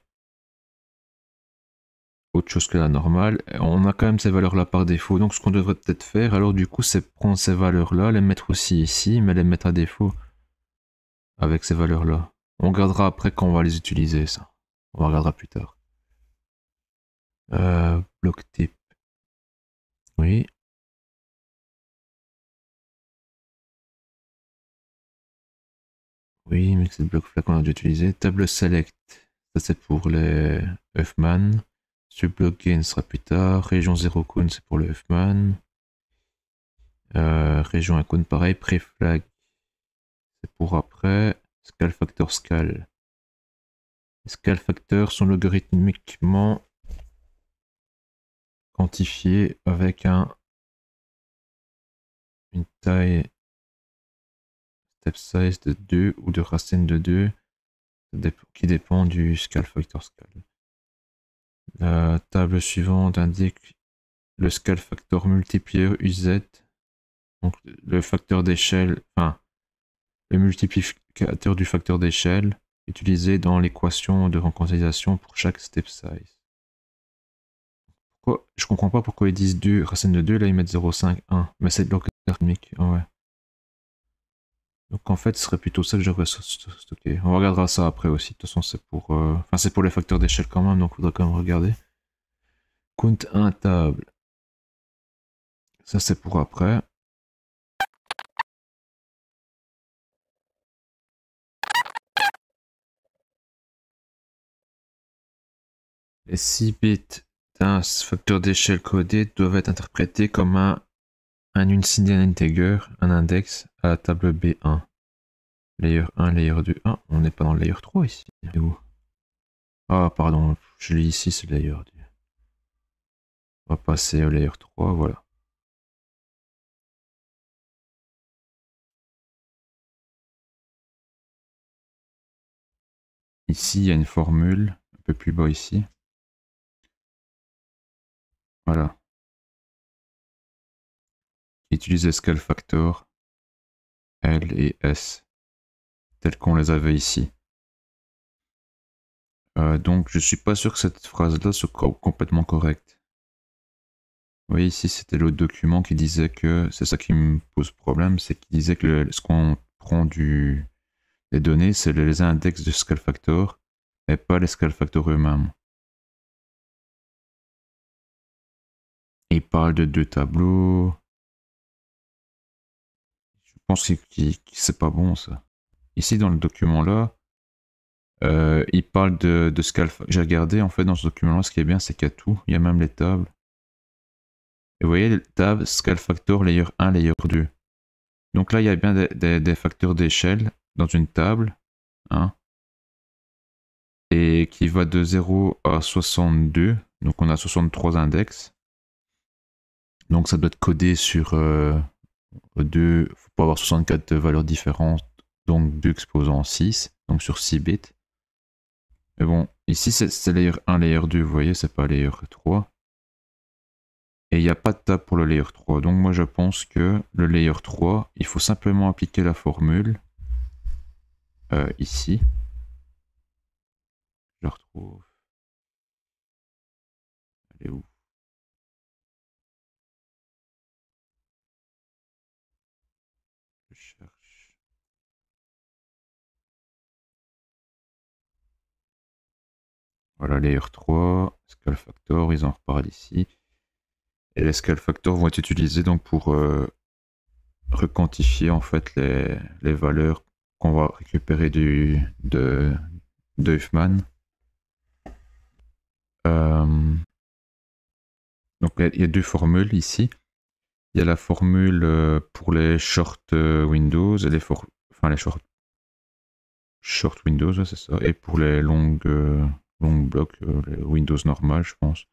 Speaker 1: autre chose que la normale, on a quand même ces valeurs-là par défaut. Donc ce qu'on devrait peut-être faire, alors du coup, c'est prendre ces valeurs-là, les mettre aussi ici, mais les mettre à défaut avec ces valeurs-là. On regardera après quand on va les utiliser, ça. On regardera plus tard. Bloc type. Oui. Oui, mais c'est le bloc flag qu'on a déjà utilisé. Table select, ça c'est pour les Huffman. Subblock gain sera plus tard. Région 0 count, c'est pour le Huffman. Région 1 count, pareil. Preflag, c'est pour après. Scale factor scale. Les scale factors sont logarithmiquement quantifiés avec une taille step size de 2 ou de racine de 2 qui dépend du scale factor scale. La table suivante indique le scale factor multiplier UZ, donc le facteur d'échelle, enfin le multiplicateur du facteur d'échelle utilisé dans l'équation de rencontralisation pour chaque step size. Pourquoi je comprends pas pourquoi ils disent 2, racine de 2, là ils mettent 0,5, 1, mais c'est logarithmique, ouais. Donc en fait ce serait plutôt ça que j'aurais stocké. On regardera ça après aussi, de toute façon c'est pour, enfin c'est pour les facteurs d'échelle quand même, donc il faudra quand même regarder. Count 1 table, ça c'est pour après. Les 6 bits d'un facteur d'échelle codé doivent être interprétés comme un uncindian integer, un index à la table B1. Layer 1, layer 2. Ah, on n'est pas dans le layer 3 ici. Où? Ah, pardon, je lis ici, c'est le layer 2. On va passer au layer 3, voilà. Ici, il y a une formule, un peu plus bas ici. Voilà. utilise les scale factors L et S, tels qu'on les avait ici. Donc je suis pas sûr que cette phrase-là soit complètement correcte. Vous voyez ici, c'était l'autre document qui disait que, c'est ça qui me pose problème, c'est qu'il disait que ce qu'on prend des données, c'est les index de scale factor, et pas les scale factors eux-mêmes. Il parle de 2 tableaux. Je pense que c'est pas bon ça. Ici dans le document là, il parle de scale. J'ai regardé en fait dans ce document là, ce qui est bien c'est qu'il y a tout, il y a même les tables. Et vous voyez les tables scale factor layer 1, layer 2. Donc là il y a bien des facteurs d'échelle dans une table, hein, et qui va de 0 à 62. Donc on a 63 index. Donc ça doit être codé sur 2, il faut pas avoir 64 valeurs différentes, donc 2 exposants 6, donc sur 6 bits. Mais bon, ici c'est layer 1, layer 2, vous voyez, c'est pas layer 3. Et il n'y a pas de table pour le layer 3. Donc moi je pense que le layer 3, il faut simplement appliquer la formule ici. Je la retrouve. Elle est où? Je cherche. Voilà, layer 3, scale factor, ils en reparlent ici. Et les scale factors vont être utilisés donc pour requantifier en fait les valeurs qu'on va récupérer de Huffman. Donc il y a 2 formules ici. Il y a la formule pour les short Windows et les short Windows, ouais, c'est ça. Et pour les longs blocs, les Windows normal, je pense.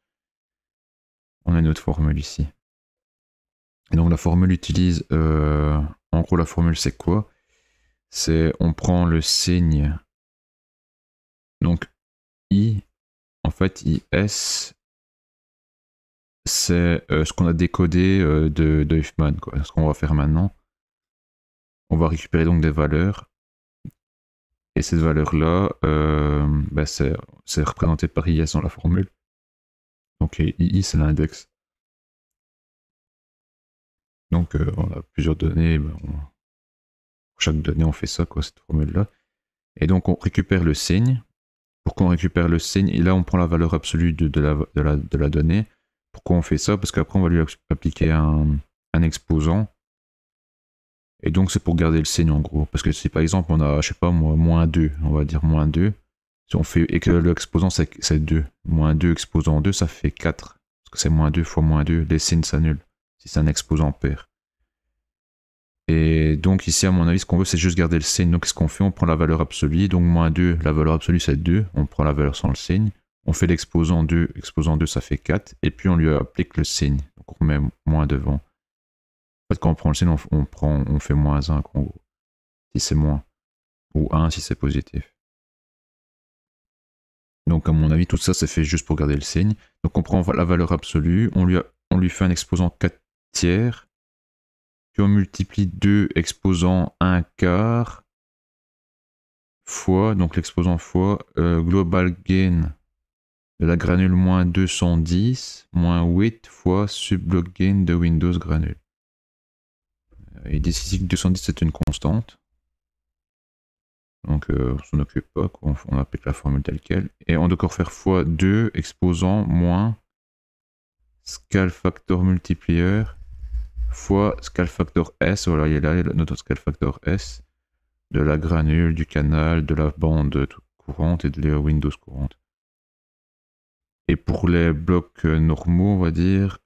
Speaker 1: On a une autre formule ici. Et donc la formule utilise, en gros la formule c'est quoi? C'est on prend le signe, donc I, en fait IS, c'est ce qu'on a décodé de Huffman, quoi. Ce qu'on va faire maintenant, on va récupérer donc des valeurs, et cette valeur-là, bah c'est représenté par IS dans la formule. Donc II c'est l'index. Donc on a plusieurs données, bah, pour chaque donnée on fait ça, quoi, cette formule-là. Et donc on récupère le signe. Pour qu'on récupère le signe, et là on prend la valeur absolue de la donnée. Pourquoi on fait ça? Parce qu'après on va lui appliquer un exposant. Et donc c'est pour garder le signe en gros. Parce que si par exemple on a, je sais pas moi, moins 2, on va dire moins 2. Si on fait, et que l'exposant c'est 2. Moins 2 exposant 2, ça fait 4. Parce que c'est moins 2 fois moins 2, les signes s'annulent. Si c'est un exposant pair. Et donc ici, à mon avis, ce qu'on veut, c'est juste garder le signe. Donc, ce qu'on fait, on prend la valeur absolue. Donc, moins 2, la valeur absolue, c'est 2. On prend la valeur sans le signe. On fait l'exposant 2. Exposant 2, ça fait 4. Et puis, on lui applique le signe. Donc, on met moins devant. En fait, quand on prend le signe, on fait moins 1, en gros. Si c'est moins. Ou 1 si c'est positif. Donc, à mon avis, tout ça, c'est fait juste pour garder le signe. Donc, on prend la valeur absolue. On lui fait un exposant 4 tiers. Puis on multiplie 2 exposant 1 quart fois, donc l'exposant fois, global gain de la granule moins 210 moins 8 fois subblock gain de Windows granule. Il dit ici que 210 c'est une constante. Donc on s'en occupe pas, quoi. On applique la formule telle quelle. Et on doit encore faire fois 2 exposant moins scale factor multiplier fois scale factor S, voilà, il est là, notre scale factor S, de la granule, du canal, de la bande courante et de la Windows courante. Et pour les blocs normaux, on va dire,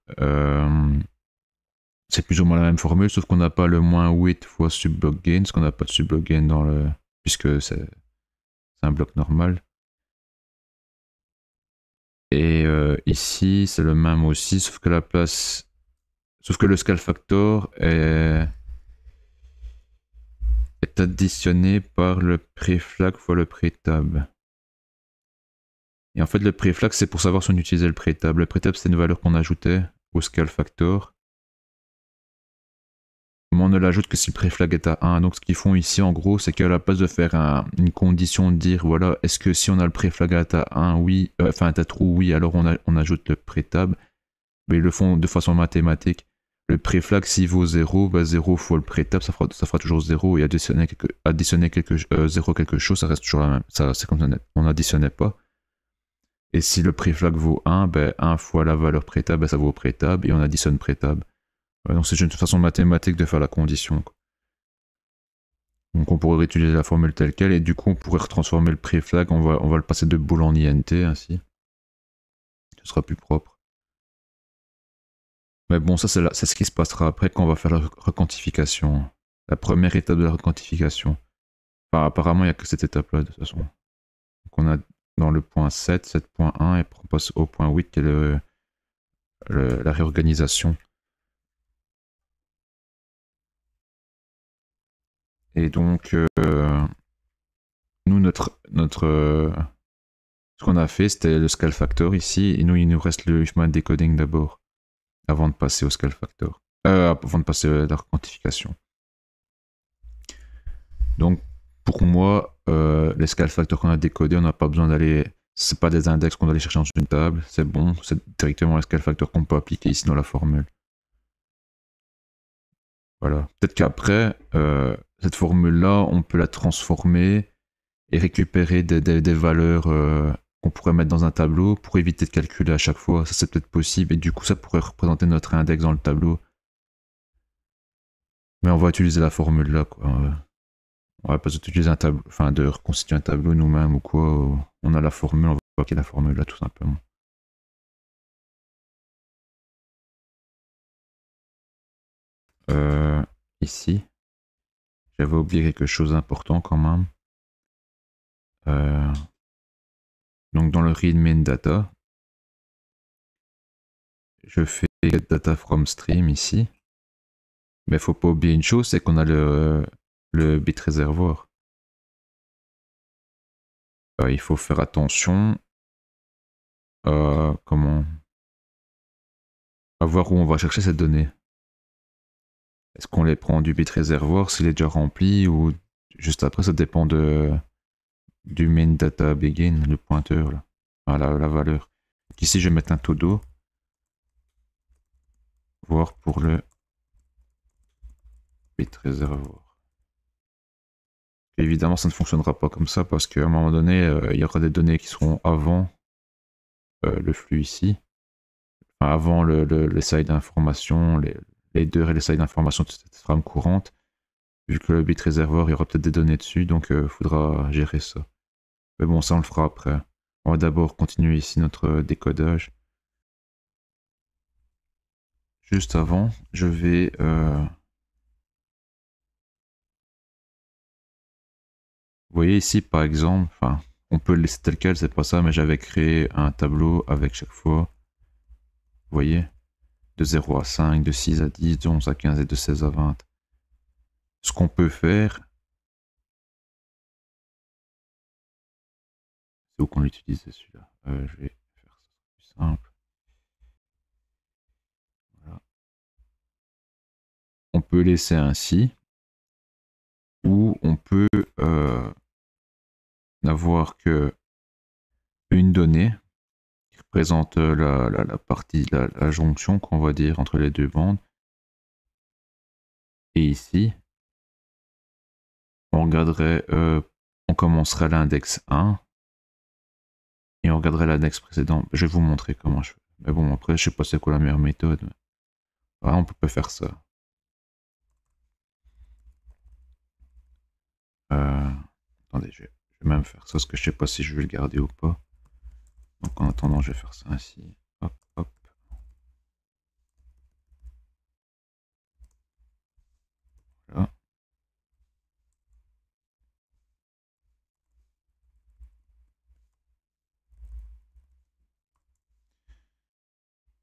Speaker 1: c'est plus ou moins la même formule, sauf qu'on n'a pas le moins 8 fois subblock gain, parce qu'on n'a pas de subblock gain dans le... puisque c'est un bloc normal. Et ici, c'est le même aussi, sauf que la place... Sauf que le scale factor est additionné par le preflag fois le prétab. Et en fait, le preflag, c'est pour savoir si on utilisait le prétab. Le prétab, c'est une valeur qu'on ajoutait au scale factor. on ne l'ajoute que si le préflag est à 1. Donc ce qu'ils font ici en gros, c'est qu'à la place de faire une condition de dire voilà, est-ce que si on a le préflag à 1, oui, enfin à true, oui, alors on ajoute le prétab. Mais ils le font de façon mathématique. Le préflag, s'il vaut 0, bah 0 fois le prétab, ça fera toujours 0. Et additionner 0 quelque chose, ça reste toujours la même. Ça, c'est comme ça, on n'additionnait pas. Et si le préflag vaut 1, ben 1 fois la valeur prétab, ben ça vaut prétab, et on additionne prétab. Ouais, donc c'est une façon mathématique de faire la condition, quoi. Donc on pourrait réutiliser la formule telle quelle, et du coup on pourrait retransformer le préflag, on va le passer de bool en int, ainsi. Ce sera plus propre. Mais bon, ça c'est ce qui se passera après quand on va faire la requantification. La première étape de la requantification. Enfin, apparemment, il n'y a que cette étape-là, de toute façon. Donc on a dans le point 7, 7.1, et on passe au point 8, qui est la réorganisation. Et donc, nous, ce qu'on a fait, c'était le scale factor ici, et nous, il nous reste le human decoding d'abord, avant de passer au scale factor. Avant de passer à la quantification. Donc, pour moi, les scale factors qu'on a décodés, on n'a pas besoin d'aller. C'est pas des index qu'on doit aller chercher dans une table, c'est bon, c'est directement les scale factors qu'on peut appliquer ici dans la formule. Voilà. Peut-être qu'après, cette formule-là, on peut la transformer et récupérer des valeurs qu'on pourrait mettre dans un tableau pour éviter de calculer à chaque fois. Ça, c'est peut-être possible. Et du coup, ça pourrait représenter notre index dans le tableau. Mais on va utiliser la formule là, quoi. On va pas utiliser un tableau, enfin, de reconstituer un tableau nous-mêmes ou quoi. On a la formule, on va appliquer la formule là, tout simplement. Ici, j'avais oublié quelque chose d'important quand même. Donc, dans le read main data, je fais get data from stream ici. Mais faut pas oublier une chose, c'est qu'on a le bit réservoir. Il faut faire attention à voir où on va chercher cette donnée. Est-ce qu'on les prend du bit réservoir s'il est déjà rempli ou juste après, ça dépend du main data begin, le pointeur, là. Enfin, la valeur. Donc ici, je vais mettre un taux d'eau. Voir pour le bit réservoir. Évidemment, ça ne fonctionnera pas comme ça parce qu'à un moment donné, il y aura des données qui seront avant le flux ici. Enfin, avant les side d'information, les headers et les side d'information de cette trame courante. Vu que le bit réservoir, il y aura peut-être des données dessus, donc il faudra gérer ça. Mais bon, ça on le fera après. On va d'abord continuer ici notre décodage. Juste avant, je vais... Vous voyez ici, par exemple, enfin, on peut le laisser tel quel, c'est pas ça, mais j'avais créé un tableau avec chaque fois, vous voyez, de 0 à 5, de 6 à 10, de 11 à 15 et de 16 à 20. Ce qu'on peut faire, c'est où qu'on l'utilise celui-là. Je vais faire ça plus simple. Voilà. On peut laisser ainsi, ou on peut n'avoir que une donnée qui représente la partie, la jonction qu'on va dire entre les deux bandes. Et ici, on regarderait, on commencerait à l'index 1 et on regarderait l'index précédent. Je vais vous montrer comment je fais. Mais bon, après, je sais pas c'est quoi la meilleure méthode. Voilà, on peut faire ça. Attendez, je vais même faire ça parce que je sais pas si je vais le garder ou pas. Donc en attendant, je vais faire ça ainsi. Hop, hop. Voilà.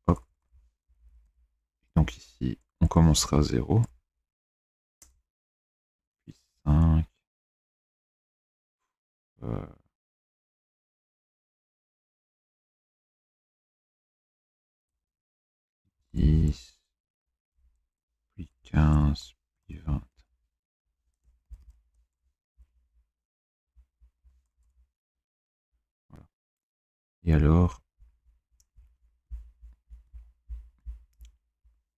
Speaker 1: Hop. Donc ici, on commencera à 0. Puis 5. 10. Puis 15. 20. Voilà. Et alors,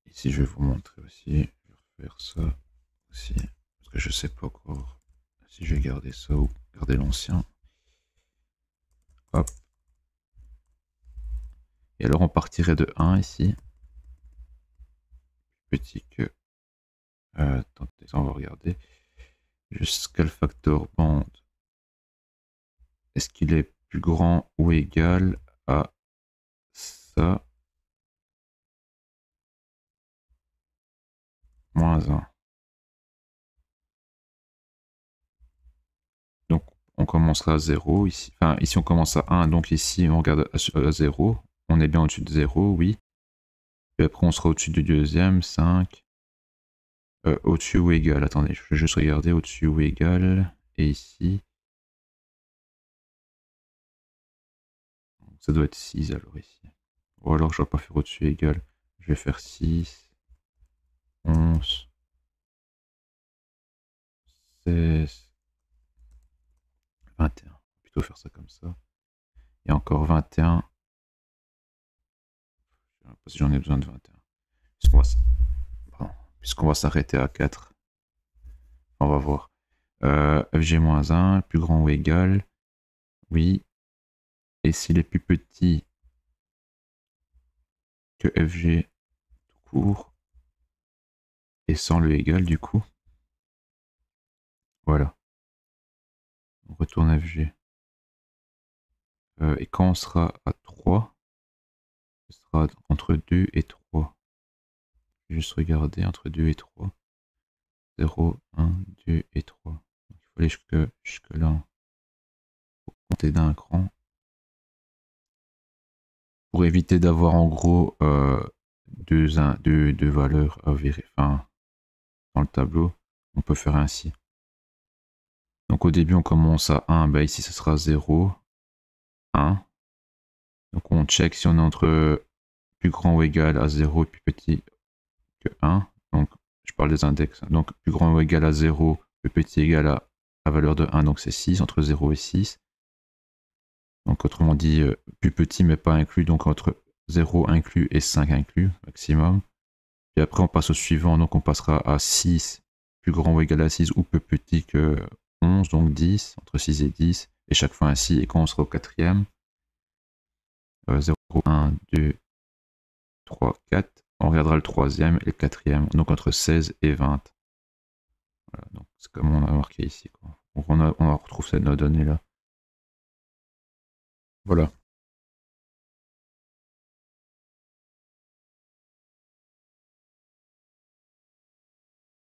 Speaker 1: ici je vais vous montrer aussi, je vais refaire ça aussi, parce que je sais pas encore si je vais garder ça ou garder l'ancien. Hop. Et alors on partirait de 1 ici. Petit que... attendez, on va regarder. Jusqu'à le facteur bande. Est-ce qu'il est plus grand ou égal à ça moins 1. Donc on commencera à 0 ici. Enfin ici on commence à 1, donc ici on regarde à 0. On est bien au-dessus de 0, oui. Puis après on sera au-dessus du deuxième, 5. Au-dessus ou égal, attendez, je vais juste regarder au-dessus ou égal. Et ici, ça doit être 6 alors ici. Ou alors je ne vais pas faire au-dessus égal. Je vais faire 6, 11, 16, 21. Je vais plutôt faire ça comme ça. Et encore 21. Je ne sais pas si j'en ai besoin de 21. Puisqu'on va s'arrêter à 4. On va voir. FG-1, plus grand ou égal. Oui. Et s'il est plus petit que FG tout court, et sans le égal du coup. Voilà. On retourne FG. Et quand on sera à 3, ce sera entre 2 et 3. Je vais juste regarder entre 2 et 3. 0, 1, 2 et 3. Donc, il faut aller jusque là. Il faut compter d'un cran. Pour éviter d'avoir en gros deux valeurs à vérifier. Enfin, dans le tableau, on peut faire ainsi. Donc au début on commence à 1, bah ici ce sera 0, 1. Donc on check si on est entre plus grand ou égal à 0 et plus petit que 1. Donc je parle des index. Donc plus grand ou égal à 0, plus petit égal à la valeur de 1, donc c'est 6, entre 0 et 6. Donc autrement dit, plus petit mais pas inclus, donc entre 0 inclus et 5 inclus maximum. Puis après on passe au suivant, donc on passera à 6, plus grand ou égal à 6 ou plus petit que 11, donc 10, entre 6 et 10, et chaque fois ainsi. Et quand on sera au quatrième, 0, 1, 2, 3, 4, on regardera le troisième et le quatrième, donc entre 16 et 20. Voilà, donc c'est comme on a marqué ici, quoi. Donc on retrouve cette données là. Voilà.